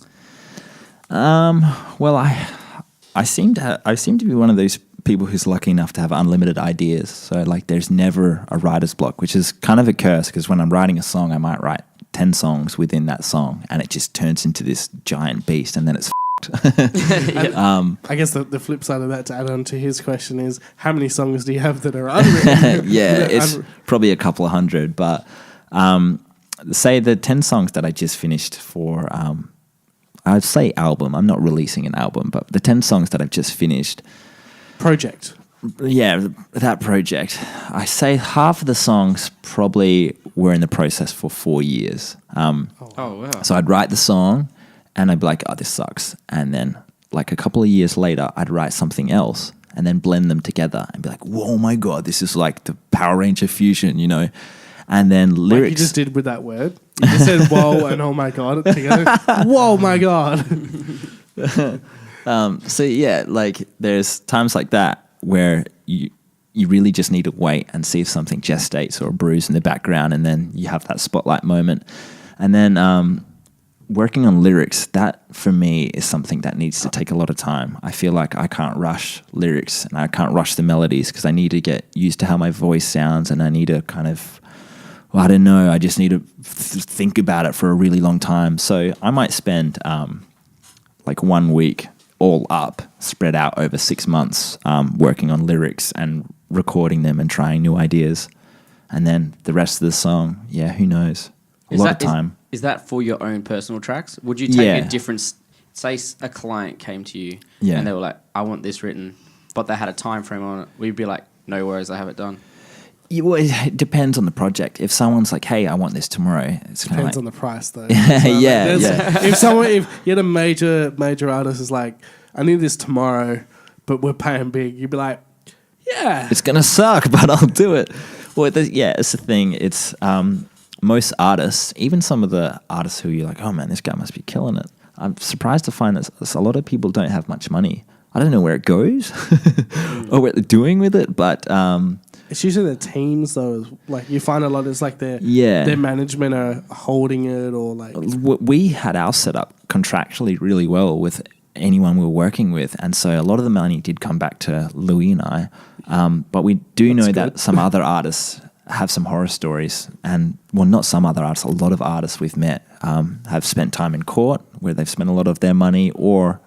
Well, I seem to be one of those people who's lucky enough to have unlimited ideas. So like, there's never a writer's block, which is kind of a curse because when I'm writing a song, I might write 10 songs within that song, and it just turns into this giant beast, and then it's I guess the flip side of that, to add on to his question, is how many songs do you have that are unwritten? It's probably a couple of hundred, but say the 10 songs that I just finished for, I'd say album. I'm not releasing an album, but the 10 songs that I've just finished. Project. Yeah, that project. I say half of the songs probably were in the process for 4 years. Oh, wow. So I'd write the song and I'd be like, oh, this sucks. And then like a couple of years later, I'd write something else and then blend them together and be like, whoa, my God, this is like the Power Ranger fusion, you know? And then lyrics. Like you just did with that word. You just said whoa and oh my God together. Whoa, my God. So yeah, like there's times like that where you really just need to wait and see if something gestates or brews in the background, and then you have that spotlight moment. And then working on lyrics, that for me is something that needs to take a lot of time. I feel like I can't rush lyrics and I can't rush the melodies because I need to get used to how my voice sounds, and I need to kind of, well, I don't know, I just need to think about it for a really long time. So I might spend like 1 week all up, spread out over 6 months, working on lyrics and recording them and trying new ideas. And then the rest of the song, yeah, who knows? A lot of time. Is that for your own personal tracks? Would you take a different, say a client came to you and they were like, I want this written, but they had a time frame on it. We'd be like, no worries, I have it done. Well, it depends on the project. If someone's like, hey, I want this tomorrow, it's kind of depends on the price though. Yeah. If you had a major artist is like, I need this tomorrow, but we're paying big, you'd be like, yeah, it's gonna suck, but I'll do it. Well, it's the thing. It's most artists, even some of the artists who you're like, oh man, this guy must be killing it. I'm surprised to find that a lot of people don't have much money. I don't know where it goes or what they're doing with it, but it's usually the teams though. Like you find a lot, it's like their management are holding it, or like we had our setup contractually really well with anyone we were working with, and so a lot of the money did come back to Louis and I. But we do know that some other artists have some horror stories, and well, not some other artists, a lot of artists we've met have spent time in court where they've spent a lot of their money, or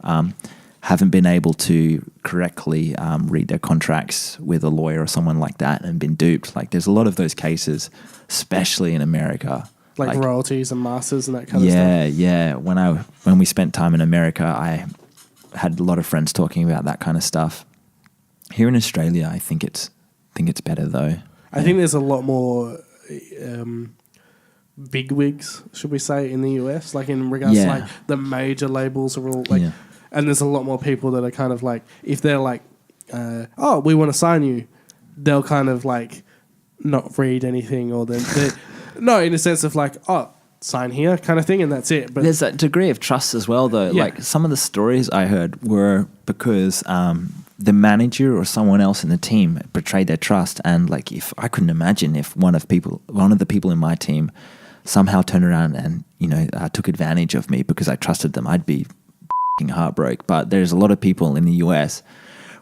haven't been able to correctly read their contracts with a lawyer or someone like that and been duped. Like there's a lot of those cases, especially in America. Like royalties and masters and that kind of stuff. Yeah. When we spent time in America, I had a lot of friends talking about that kind of stuff. Here in Australia, I think it's better though. I think there's a lot more bigwigs, should we say, in the US. Like in regards to like the major labels are all like, and there's a lot more people that are kind of like, if they're like, oh, we want to sign you, they'll kind of like not read anything, or they're no, in a sense of like, oh, sign here kind of thing, and that's it. But there's that degree of trust as well, though. Yeah. Like some of the stories I heard were because the manager or someone else in the team betrayed their trust, and like if I couldn't imagine if one of the people in my team somehow turned around and took advantage of me because I trusted them, I'd be heartbroken. But there's a lot of people in the US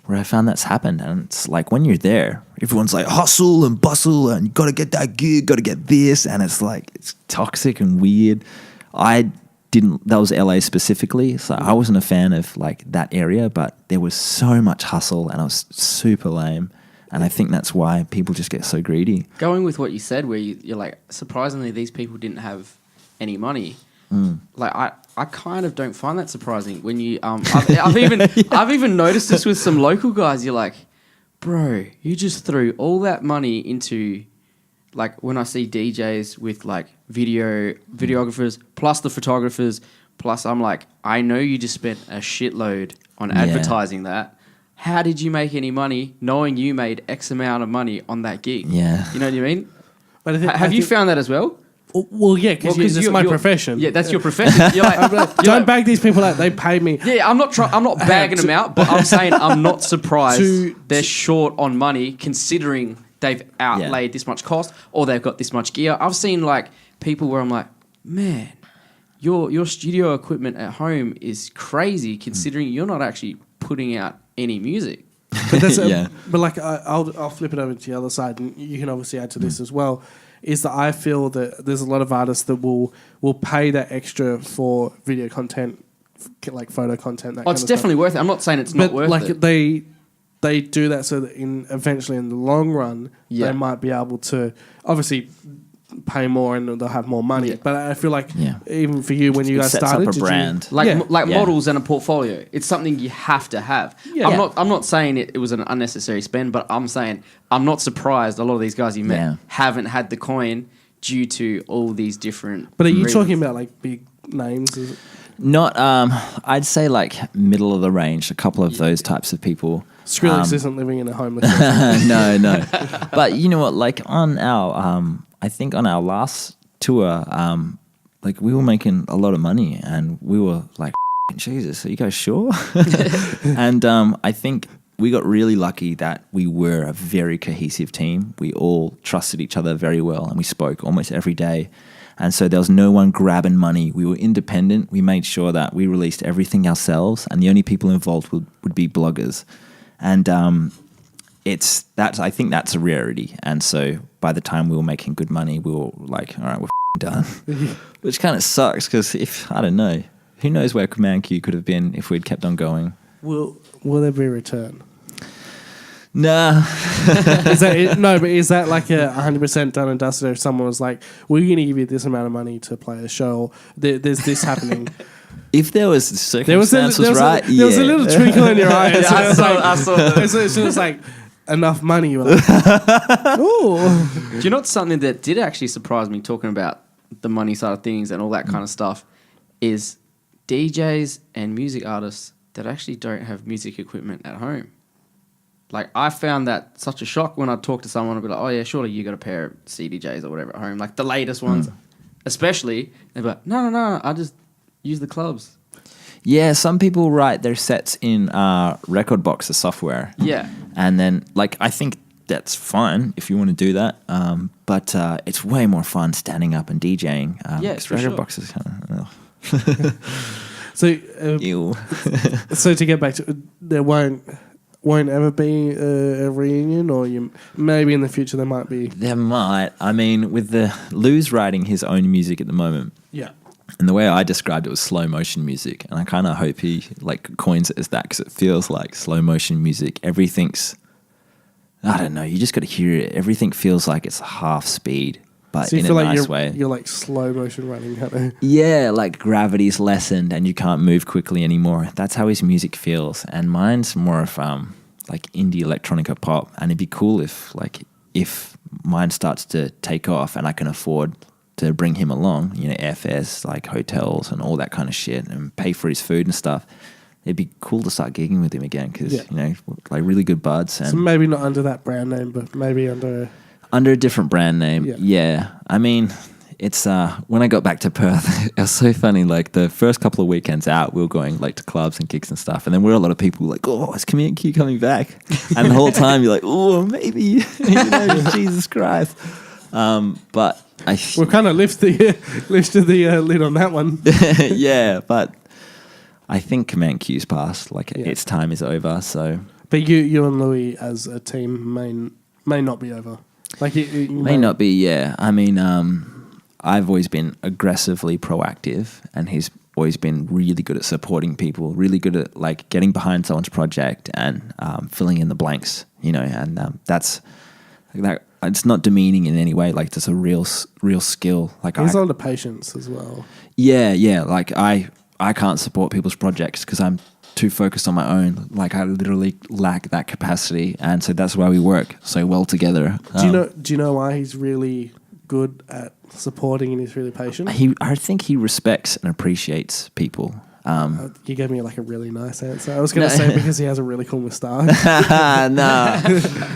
where I found that's happened, and it's like when you're there, everyone's like hustle and bustle and you got to get that gig, got to get this, and it's like it's toxic and weird. That was LA specifically, so I wasn't a fan of like that area, but there was so much hustle and I was super lame, and I think that's why people just get so greedy. Going with what you said, where you're like, surprisingly these people didn't have any money. Like I kind of don't find that surprising when you I've even noticed this with some local guys. You're like, bro, you just threw all that money into, like when I see DJs with like videographers plus the photographers plus, I'm like, I know you just spent a shitload on advertising that. How did you make any money knowing you made X amount of money on that gig? Yeah, you know what I mean. But have you found that as well? Well, yeah, because it's my profession. Yeah, that's your profession. You're like, don't bag these people out. They pay me. Yeah, I'm not bagging them out, but I'm saying I'm not surprised they're short on money considering they've outlaid this much cost or they've got this much gear. I've seen like people where I'm like, man, your studio equipment at home is crazy considering you're not actually putting out any music. But that's Yeah. but like I'll flip it over to the other side, and you can obviously add to this as well. Is that I feel that there's a lot of artists that will pay that extra for video content, like photo content. That Oh, it's definitely worth it. I'm not saying it's not worth it. They do that so that eventually in the long run Yeah. they might be able to obviously pay more and they'll have more money. Yeah. But I feel like Yeah. even for you when you It guys sets started, up a brand. Like Yeah. Yeah. models and a portfolio. It's something you have to have. Yeah. I'm not saying it was an unnecessary spend, but I'm saying I'm not surprised a lot of these guys you met Yeah. haven't had the coin due to all these different. But are you reasons. talking about like big names? Is it? Not, I'd say like middle of the range, a couple of those types of people. Skrillex isn't living in a homeless shelter. No. But you know what? Like on our, I think on our last tour, like we were making a lot of money, and we were like, Jesus, are you guys sure? And I think we got really lucky that we were a very cohesive team. We all trusted each other very well, and we spoke almost every day. And so there was no one grabbing money. We were independent. We made sure that we released everything ourselves, and the only people involved would be bloggers. And I think that's a rarity. And so by the time we were making good money, we were like, all right, we're done. Which kind of sucks because I don't know, who knows where ʟɪsᴛᴇ could have been if we'd kept on going. Will there be a return? Nah. But is that like a 100% done and dusted? If someone was like, "We're going to give you this amount of money to play a show," or there's this happening. If there was circumstances there was a little twinkle in your eye. I saw that. So it was like enough money. You were like, "Ooh." Do you know what's something that did actually surprise me talking about the money side of things and all that kind of stuff is DJs and music artists that actually don't have music equipment at home. Like, I found that such a shock when I'd talk to someone and be like, oh, yeah, surely you got a pair of CDJs or whatever at home. Like, the latest ones, especially. They'd be like, no, I just use the clubs. Yeah, some people write their sets in record boxer software. Yeah. And then, like, I think that's fine if you want to do that. But it's way more fun standing up and DJing. Yeah, 'cause for record sure. boxes kind of... So, Ew. so to get back to, there won't ever be a reunion, or maybe in the future there might be. There might. I mean, with Lou's writing his own music at the moment. Yeah. And the way I described it was slow motion music. And I kind of hope he like coins it as that because it feels like slow motion music. Everything's, I don't know, you just got to hear it. Everything feels like it's half speed, but So you in a feel like nice way. you're like slow motion running. Yeah, like gravity's lessened and you can't move quickly anymore. That's how his music feels. And mine's more of like indie electronica pop. And it'd be cool if mine starts to take off and I can afford to bring him along, you know, airfares, like hotels and all that kind of shit, and pay for his food and stuff. It'd be cool to start gigging with him again because, you know, like really good buds. And So maybe not under that brand name, but maybe under a different brand name. Yeah. I mean, it's when I got back to Perth, it was so funny. Like the first couple of weekends out, we were going like to clubs and gigs and stuff. And then a lot of people were like, oh, is ʟɪsᴛᴇ coming back? And the whole time you're like, oh, maybe, you know, Jesus Christ. But we've kind of lifted the lid on that one. yeah, but I think ʟɪsᴛᴇ's passed. Like its time is over. So, but you and Louis as a team may not be over. Like you may not be. Yeah, I mean, I've always been aggressively proactive, and he's always been really good at supporting people. Really good at like getting behind someone's project and filling in the blanks. You know, and that's that. It's not demeaning in any way. Like there's a real skill. Like he's on the patience as well. Yeah. Like I can't support people's projects because I'm too focused on my own. Like I literally lack that capacity, and so that's why we work so well together. Do you know why he's really good at supporting and he's really patient? I think he respects and appreciates people. You gave me like a really nice answer. I was going to say because he has a really cool moustache. Nah,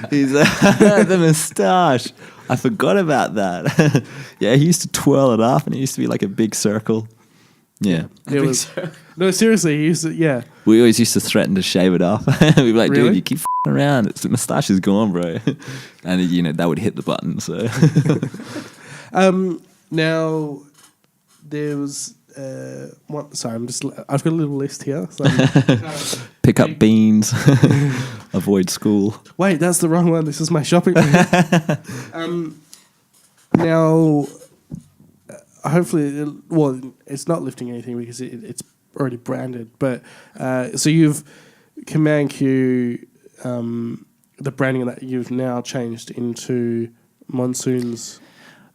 he's the moustache. I forgot about that. Yeah, he used to twirl it up, and it used to be like a big circle. Yeah. No, seriously, he used to. Yeah. We always used to threaten to shave it off. We'd be like, Really? dude, you keep f***ing around. The moustache is gone, bro. And you know that would hit the button. So now there was Sorry, I've got a little list here. So Pick up beans, avoid school. Wait, that's the wrong one. This is my shopping list. Now, hopefully, it's not lifting anything because it's already branded. But so you've ʟɪsᴛᴇ, the branding that you've now changed into Monsoon's.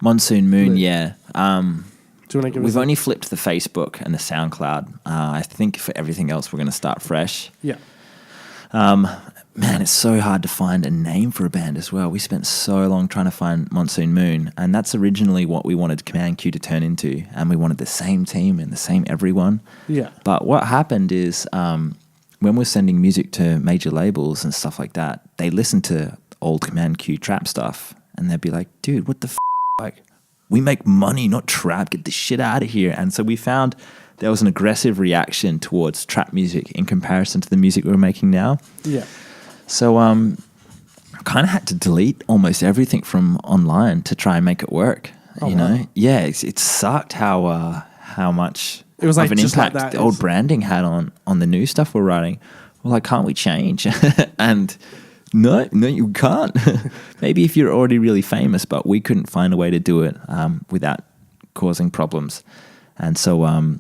Monsoon Moon, yeah. Do you want to give We've only flipped the Facebook and the SoundCloud. I think for everything else, we're going to start fresh. Yeah. Man, it's so hard to find a name for a band as well. We spent so long trying to find Monsoon Moon, and that's originally what we wanted ʟɪsᴛᴇ to turn into, and we wanted the same team and the same everyone. Yeah. But what happened is when we're sending music to major labels and stuff like that, they listen to old ʟɪsᴛᴇ trap stuff, and they'd be like, dude, what the f***? Like, we make money, not trap. Get this shit out of here. And so we found there was an aggressive reaction towards trap music in comparison to the music we're making now. Yeah. So I kind of had to delete almost everything from online to try and make it work. You know? Yeah, it sucked how much it was like of an just impact like that. the old branding had on the new stuff we're writing. We're like, can't we change? And no, you can't. Maybe if you're already really famous, but we couldn't find a way to do it without causing problems. And so,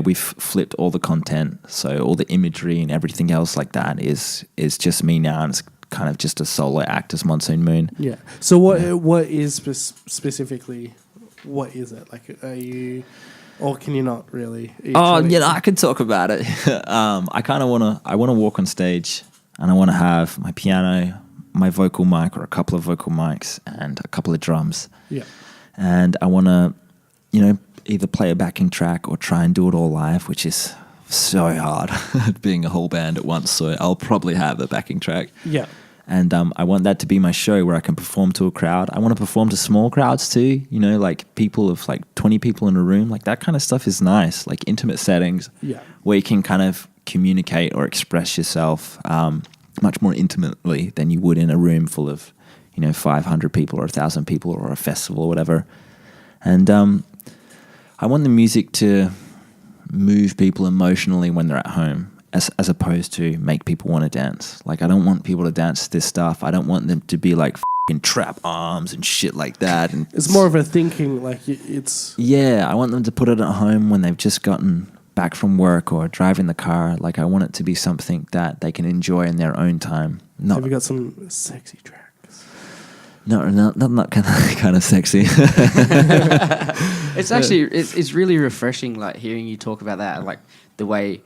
we've flipped all the content. So all the imagery and everything else like that is just me now, and it's kind of just a solo act as Monsoon Moon. Yeah. So what is specifically, what is it? Like, are you, or can you not really? I could talk about it. I kind of want to walk on stage, and I want to have my piano, my vocal mic or a couple of vocal mics, and a couple of drums. Yeah. And I want to, either play a backing track or try and do it all live, which is so hard being a whole band at once. So I'll probably have a backing track. Yeah. And I want that to be my show where I can perform to a crowd. I want to perform to small crowds too, like people of like 20 people in a room. Like that kind of stuff is nice, like intimate settings where you can kind of communicate or express yourself much more intimately than you would in a room full of, 500 people or 1,000 people or a festival or whatever. And I want the music to move people emotionally when they're at home, as opposed to make people want to dance. Like, I don't want people to dance to this stuff. I don't want them to be like f***ing trap arms and shit like that. And it's more of a thinking, like it's... Yeah, I want them to put it at home when they've just gotten back from work or driving the car. Like, I want it to be something that they can enjoy in their own time. Have you got some sexy tracks? No, not kind of sexy. It's actually it's really refreshing, like hearing you talk about that, like the way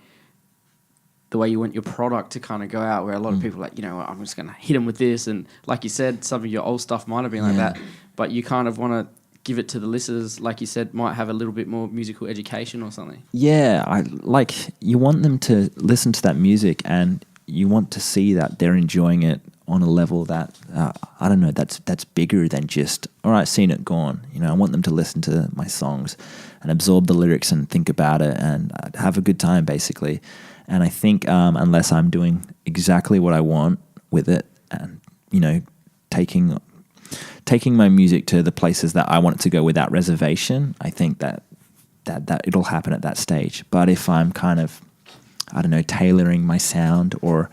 you want your product to kind of go out, where a lot of people are like, I'm just going to hit them with this, and like you said, some of your old stuff might have been like that, but you kind of want to give it to the listeners, like you said, might have a little bit more musical education or something. Yeah, you want them to listen to that music, and you want to see that they're enjoying it on a level that, I don't know, that's bigger than just, all right, seen it, gone. I want them to listen to my songs and absorb the lyrics and think about it and have a good time, basically. And I think unless I'm doing exactly what I want with it and, taking my music to the places that I want it to go without reservation, I think that it'll happen at that stage. But if I'm kind of, I don't know, tailoring my sound or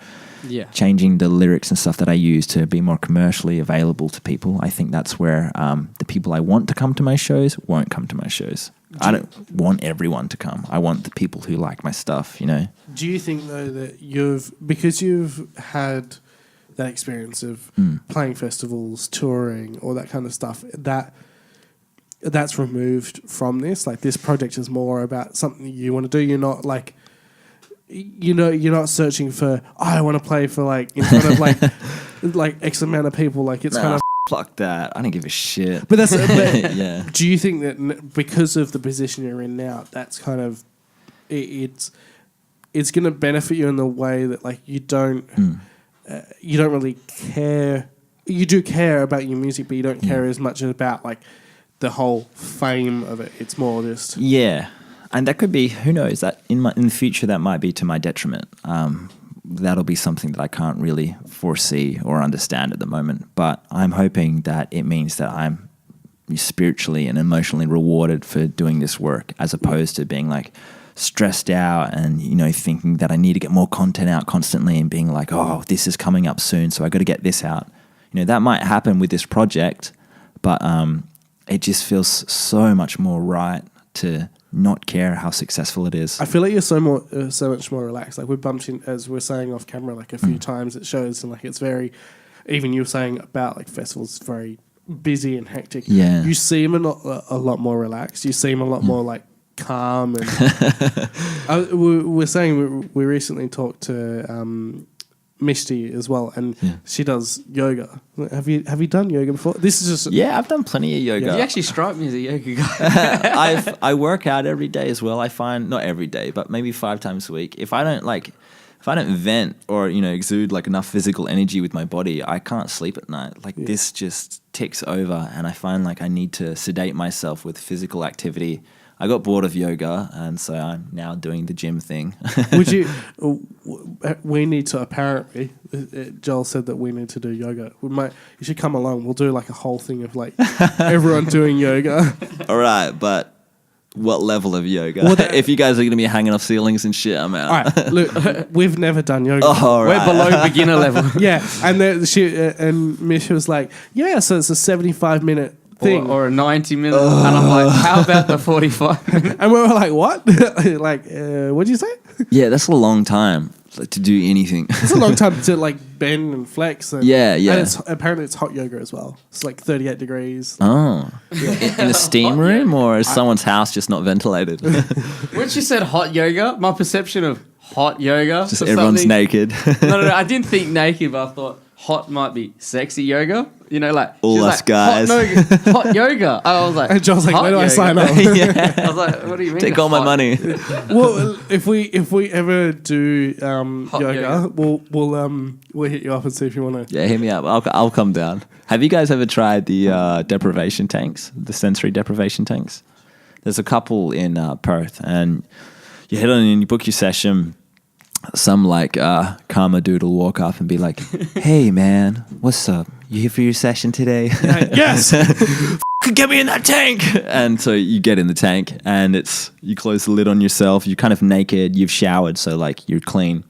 changing the lyrics and stuff that I use to be more commercially available to people, I think that's where the people I want to come to my shows won't come to my shows. I don't want everyone to come. I want the people who like my stuff, Do you think, though, that because you've had that experience of playing festivals, touring, all that kind of stuff, that's removed from this? Like, this project is more about something you want to do. You're not like... you're not searching for, I want to play for like in front of like X amount of people. Like, it's kind of fuck that. I don't give a shit. But that's yeah. Do you think that because of the position you're in now, that's kind of it's going to benefit you in the way that like you don't really care. You do care about your music, but you don't care as much about like the whole fame of it. It's more just And that could be, who knows, that in the future that might be to my detriment. That'll be something that I can't really foresee or understand at the moment. But I'm hoping that it means that I'm spiritually and emotionally rewarded for doing this work, as opposed to being like stressed out and, you know, thinking that I need to get more content out constantly and being like, oh, this is coming up soon, so I got to get this out. You know, that might happen with this project, but it just feels so much more right to not care how successful it is. I feel like you're so much more relaxed. Like we bumped in, as we're saying off camera, like a few times at shows, and like it's very, even you were saying about like festivals, very busy and hectic. Yeah. You seem a lot more relaxed. You seem a lot more like calm. And we're saying we recently talked to Mishti as well, and she does yoga. Have you done yoga before? This is just I've done plenty of yoga. You actually strike me as a yoga guy. I work out every day as well. I find, not every day, but maybe 5 times a week. If I don't vent or, you know, exude like enough physical energy with my body, I can't sleep at night. Like this just ticks over, and I find like I need to sedate myself with physical activity. I got bored of yoga, and so I'm now doing the gym thing. Would you? We need to, apparently. Joel said that we need to do yoga. You should come along. We'll do like a whole thing of like everyone doing yoga. All right, but what level of yoga? Well, if you guys are going to be hanging off ceilings and shit, I'm out. All right, look, we've never done yoga. Oh, right. We're below beginner level. Yeah, and and Misha was like, yeah, so it's a 75-minute thing. Or a 90-minute. And I'm like, how about the 45 minutes? And we were like, what? Like, what'd you say? Yeah, that's a long time to do anything. It's a long time to like bend and flex. And, yeah. And apparently it's hot yoga as well. It's like 38 degrees. Oh. In a steam room, or is someone's house just not ventilated? When she said hot yoga, my perception of hot yoga... Just everyone's naked. No, I didn't think naked, but I thought hot might be sexy yoga. You know, like... All us like, guys. Hot yoga. I was like... And Joel's like, where do I sign up? I was like, what do you mean? Take all my money. Well, if we ever do yoga, we'll hit you up and see if you want to. Yeah, hit me up. I'll come down. Have you guys ever tried the deprivation tanks, the sensory deprivation tanks? There's a couple in Perth, and you head on and you book your session. Some like karma dude will walk up and be like, "Hey man, what's up? You here for your session today?" Yes. Get me in that tank. And so you get in the tank, and you close the lid on yourself. You're kind of naked. You've showered, so like you're clean,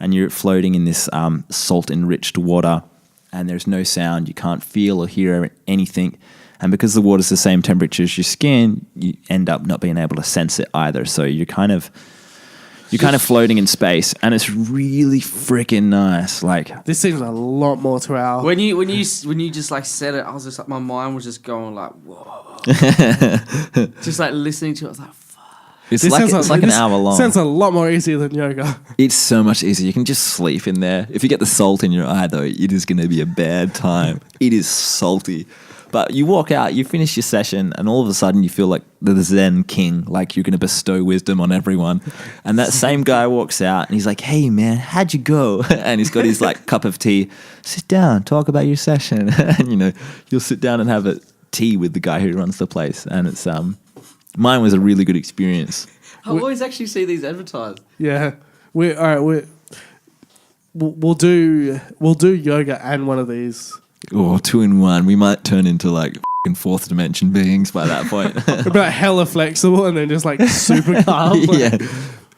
and you're floating in this salt enriched water, and there's no sound. You can't feel or hear anything. And because the water's the same temperature as your skin, you end up not being able to sense it either. So you're kind of floating in space, and it's really freaking nice. Like, this seems a lot more to our. When you just like said it, I was just like, my mind was just going like, whoa. Just like listening to it, I was like, fuck. It's like an hour long. Sounds a lot more easier than yoga. It's so much easier. You can just sleep in there. If you get the salt in your eye, though, it is going to be a bad time. It is salty. But you walk out, you finish your session, and all of a sudden you feel like the Zen king, like you're going to bestow wisdom on everyone. And that same guy walks out, and he's like, "Hey, man, how'd you go?" And he's got his like cup of tea. "Sit down, talk about your session." And, you know, you'll sit down and have a tea with the guy who runs the place. And it's mine was a really good experience. I always actually see these advertised. Yeah, we'll do yoga and one of these. Oh, 2 in 1. We might turn into like fucking fourth dimension beings by that point. We'll be like hella flexible and then just like super calm. Yeah,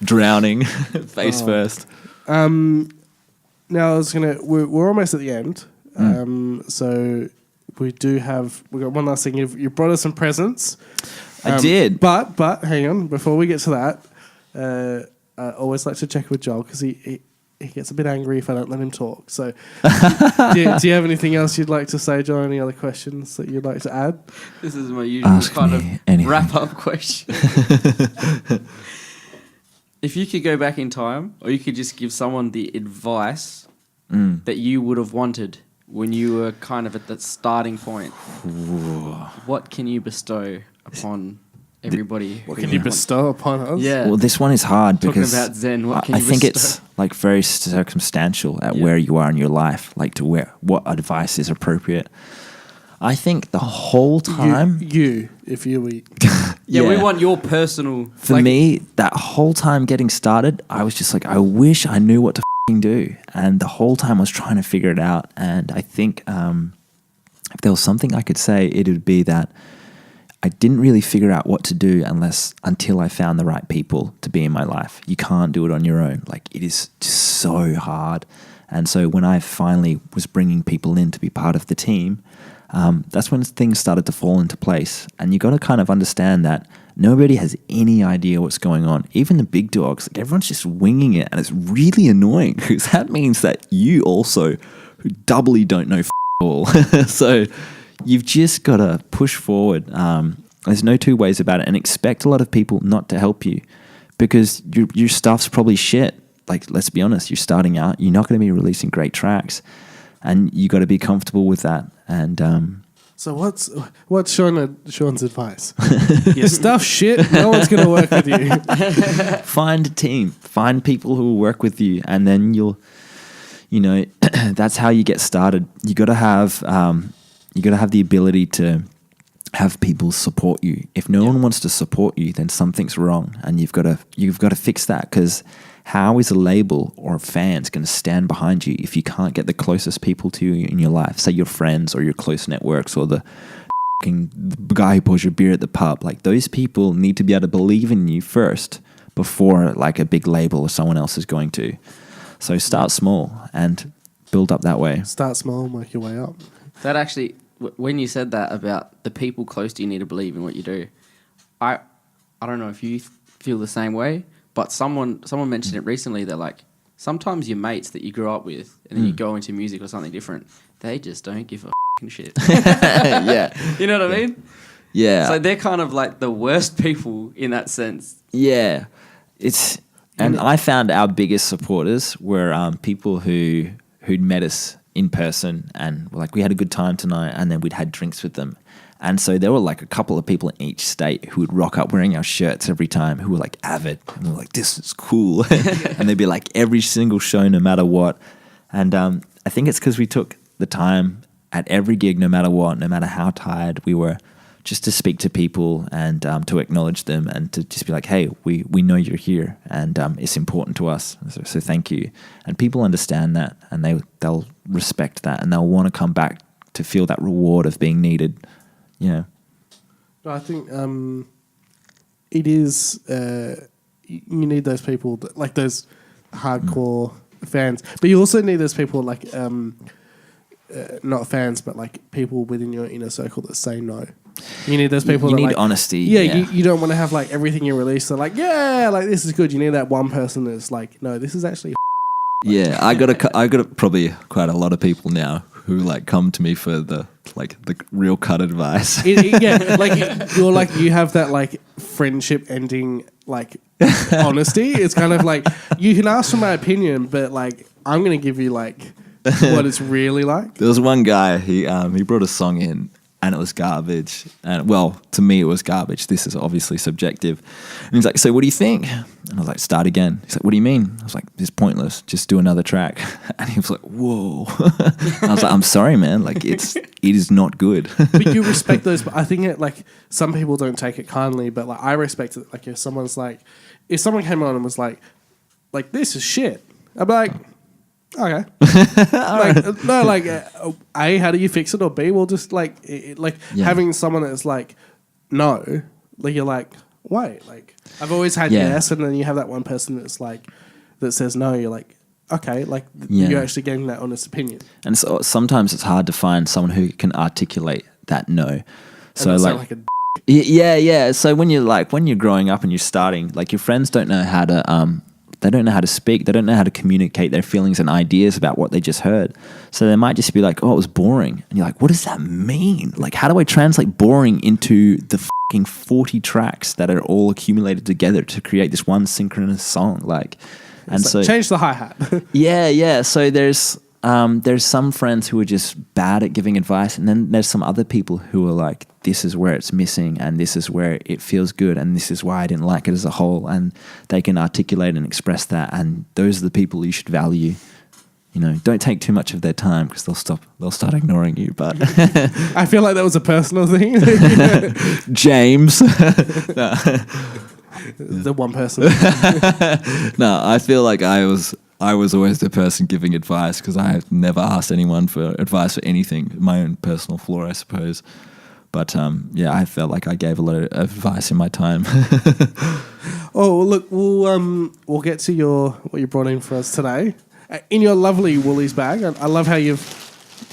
drowning face first. Now we're almost at the end. So we've got one last thing. You brought us some presents. I did, but hang on. Before we get to that, I always like to check with Joel because he gets a bit angry if I don't let him talk. So do you have anything else you'd like to say, Joel? Any other questions that you'd like to add? This is my usual kind of anything. wrap-up question. If you could go back in time, or you could just give someone the advice that you would have wanted when you were kind of at that starting point, what can you bestow upon everybody? What can you bestow upon us? Yeah. Well, this one is hard because talking about Zen, what can I you think bestow? it's like very circumstantial at where you are in your life, like to what advice is appropriate. I think the whole time, if you eat. Yeah, we want your personal. For me, that whole time getting started, I was just like, I wish I knew what to do, and the whole time I was trying to figure it out. And I think if there was something I could say, it would be that I didn't really figure out what to do until I found the right people to be in my life. You can't do it on your own. Like, it is just so hard. And so when I finally was bringing people in to be part of the team, that's when things started to fall into place. And you got to kind of understand that nobody has any idea what's going on. Even the big dogs, like, everyone's just winging it, and it's really annoying because that means that you also doubly don't know all. So you've just got to push forward. There's no two ways about it, and expect a lot of people not to help you because your stuff's probably shit. Like, let's be honest, you're starting out, you're not going to be releasing great tracks, and you got to be comfortable with that. And so what's Sean's advice? Your stuff shit, no one's going to work with you. Find a team, find people who will work with you, and then that's how you get started. You got to have the ability to have people support you. If no one wants to support you, then something's wrong, and you've got to fix that. Because how is a label or fans going to stand behind you if you can't get the closest people to you in your life, say your friends or your close networks or the guy who pours your beer at the pub? Like, those people need to be able to believe in you first before like a big label or someone else is going to. So start small and build up that way. Start small, work your way up. That actually, when you said that about the people close to you need to believe in what you do, I don't know if you feel the same way, but someone mentioned it recently. They're like, sometimes your mates that you grew up with and then you go into music or something different, they just don't give a fucking shit. Yeah. You know what I mean? Yeah. So they're kind of like the worst people in that sense. Yeah. And I found our biggest supporters were people who'd met us in person and were like, we had a good time tonight, and then we'd had drinks with them. And so there were like a couple of people in each state who would rock up wearing our shirts every time, who were like avid. And we were like, this is cool. And they'd be like every single show, no matter what. And I think it's because we took the time at every gig, no matter what, no matter how tired we were, just to speak to people and to acknowledge them and to just be like, hey, we know you're here and it's important to us. So thank you. And people understand that, and they'll respect that, and they'll want to come back to feel that reward of being needed. Yeah. I think it is, you need those people, like those hardcore fans, but you also need those people like, not fans, but like people within your inner circle that say no. You need those people you that need like, honesty. Yeah, you don't want to have like everything you release. They're like, yeah, like this is good. You need that one person that's like, no, this is actually. Yeah, I got probably quite a lot of people now who like come to me for the real cut advice. Yeah, like you have that like friendship ending like honesty. It's kind of like, you can ask for my opinion, but like I'm gonna give you like what it's really like. There was one guy, he brought a song in and it was garbage. And well, to me it was garbage. This is obviously subjective. And he's like, so what do you think? And I was like, start again. He's like, what do you mean? I was like, it's pointless. Just do another track. And he was like, whoa. I was like, I'm sorry, man. Like it is not good. But you respect those. I think like some people don't take it kindly, but like I respect it. Like if someone came on and was like this is shit, I'd be like, okay. A, how do you fix it? Or B, well, just having someone that's like, no, like you're like, wait, like I've always had yes, and then you have that one person that's like, that says no, you're like, okay, like you're actually getting that honest opinion. And so sometimes it's hard to find someone who can articulate that no. So like yeah. So when you're growing up and you're starting, like your friends don't know how to they don't know how to speak. They don't know how to communicate their feelings and ideas about what they just heard. So they might just be like, oh, it was boring. And you're like, what does that mean? Like, how do I translate boring into the fucking 40 tracks that are all accumulated together to create this one synchronous song? Like, and so change the hi-hat. Yeah. So there's some friends who are just bad at giving advice, and then there's some other people who are like, this is where it's missing, and this is where it feels good, and this is why I didn't like it as a whole, and they can articulate and express that, and those are the people you should value. You know, don't take too much of their time because they'll start ignoring you. But I feel like that was a personal thing. James. The one person. No, I feel like I was I was always the person giving advice because I have never asked anyone for advice for anything. My own personal flaw, I suppose. But I felt like I gave a lot of advice in my time. Oh, well, look, we'll get to what you brought in for us today. In your lovely Woolies bag, I love how you've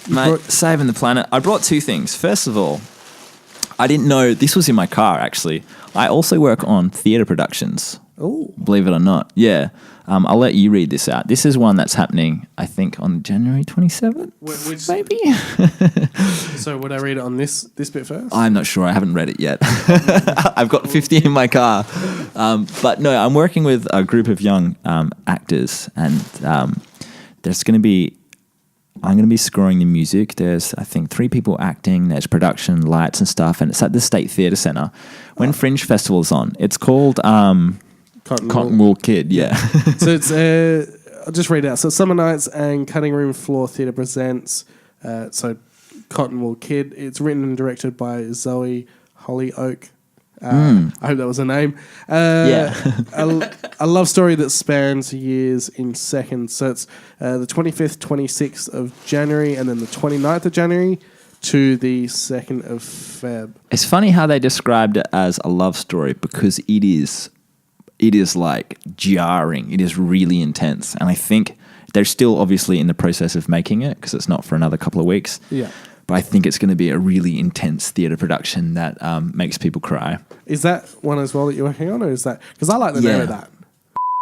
Mate, saving the planet. I brought two things. First of all, I didn't know this was in my car, actually. I also work on theatre productions. Oh, Believe it or not. Yeah. I'll let you read this out. This is one that's happening, I think, on January 27th, which maybe? So would I read it on this bit first? I'm not sure. I haven't read it yet. I've got 50 in my car. But no, I'm working with a group of young actors, and there's going to be... I'm going to be scoring the music. There's, I think, 3 people acting. There's production, lights and stuff, and it's at the State Theatre Centre. When Fringe Festival's on, it's called... Cotton Wool Kid, yeah. So it's, I'll just read it out. So Summer Nights and Cutting Room Floor Theatre presents, so Cotton Wool Kid. It's written and directed by Zoe Hollyoake. I hope that was her name. A love story that spans years in seconds. So it's the 25th, 26th of January, and then the 29th of January to the 2nd of Feb. It's funny how they described it as a love story because it is like jarring. It is really intense. And I think they're still obviously in the process of making it because it's not for another couple of weeks. Yeah. But I think it's going to be a really intense theatre production that makes people cry. Is that one as well that you're working on, or is that... Because I like the name of that.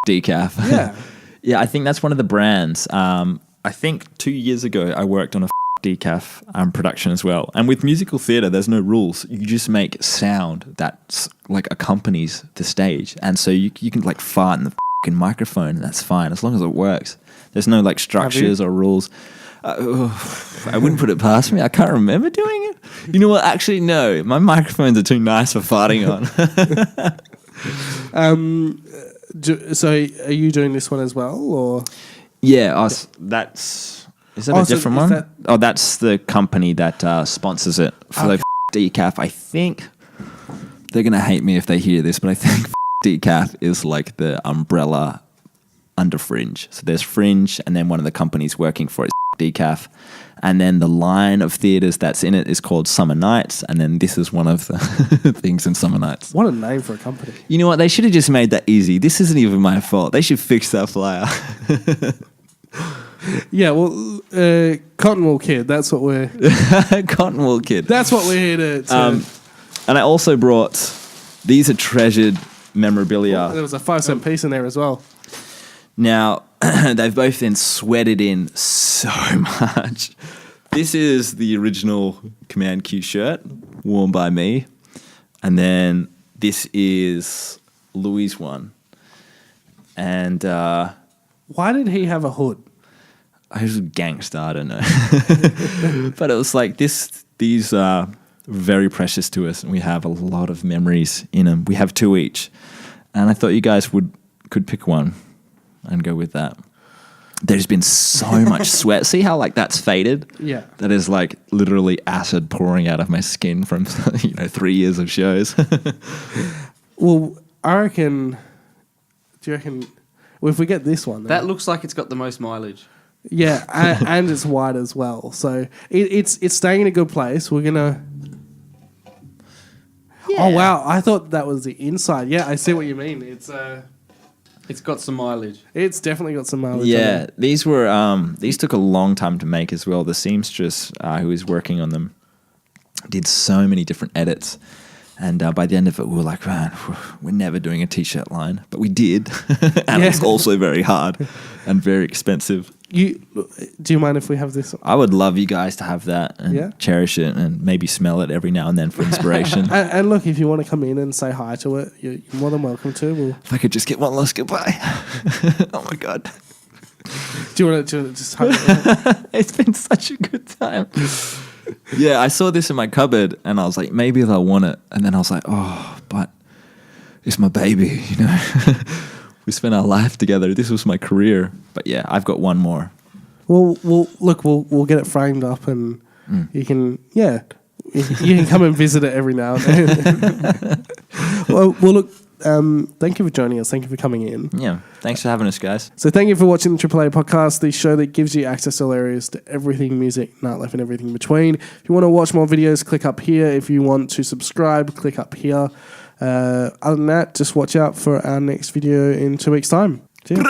Decaf. Yeah. Yeah, I think that's one of the brands. I think 2 years ago I worked on a decaf production as well. And with musical theatre, there's no rules. You just make sound that like accompanies the stage. And so you can like fart in the fucking microphone and that's fine as long as it works. There's no like structures or rules. I wouldn't put it past me. I can't remember doing it. You know what? Actually, no. My microphones are too nice for farting on. So are you doing this one as well, or? Yeah, that's... Is that a different one? That's the company that sponsors it for the decaf. I think they're going to hate me if they hear this, but I think decaf is like the umbrella under Fringe. So there's Fringe, and then one of the companies working for it is decaf. And then the line of theatres that's in it is called Summer Nights, and then this is one of the things in Summer Nights. What a name for a company. You know what? They should have just made that easy. This isn't even my fault. They should fix that flyer. Yeah, well, Cotton Wool Kid, that's what we're... Cotton Wool Kid. That's what we're here to... And I also brought... These are treasured memorabilia. There was a 5-cent piece in there as well. Now, they've both been sweated in so much. This is the original Command Q shirt, worn by me. And then this is Louis' one. And... why did he have a hood? I was a gangster, I don't know. But it was like these are very precious to us, and we have a lot of memories in them. We have 2 each. And I thought you guys could pick one and go with that. There's been so much sweat. See how like that's faded? Yeah. That is like literally acid pouring out of my skin from 3 years of shows. Well, I reckon... Do you reckon... Well, if we get this one... That looks like it's got the most mileage. Yeah, and it's white as well. So it's staying in a good place. We're going to... Yeah. Oh, wow. I thought that was the inside. Yeah, I see what you mean. It's got some mileage. It's definitely got some mileage. Yeah, these took a long time to make as well. The seamstress who was working on them did so many different edits. And by the end of it, we were like, man, we're never doing a T-shirt line. But we did. And it's also very hard and very expensive. Do you mind if we have this? I would love you guys to have that and cherish it and maybe smell it every now and then for inspiration. and look, if you want to come in and say hi to it, you're more than welcome to. If I could just get one last goodbye. Oh, my God. Do you want to just hug it? It's been such a good time. Yeah, I saw this in my cupboard and I was like, maybe they'll want it. And then I was like, oh, but it's my baby, you know. We spent our life together. This was my career. But yeah, I've got one more. Well, we'll get it framed up and you can, you can come and visit it every now and then. well, look, thank you for joining us. Thank you for coming in. Yeah. Thanks for having us, guys. So thank you for watching the AAA podcast, the show that gives you access to all areas to everything music, nightlife, and everything in between. If you want to watch more videos, click up here. If you want to subscribe, click up here. Other than that, just watch out for our next video in 2 weeks' time. Cheers.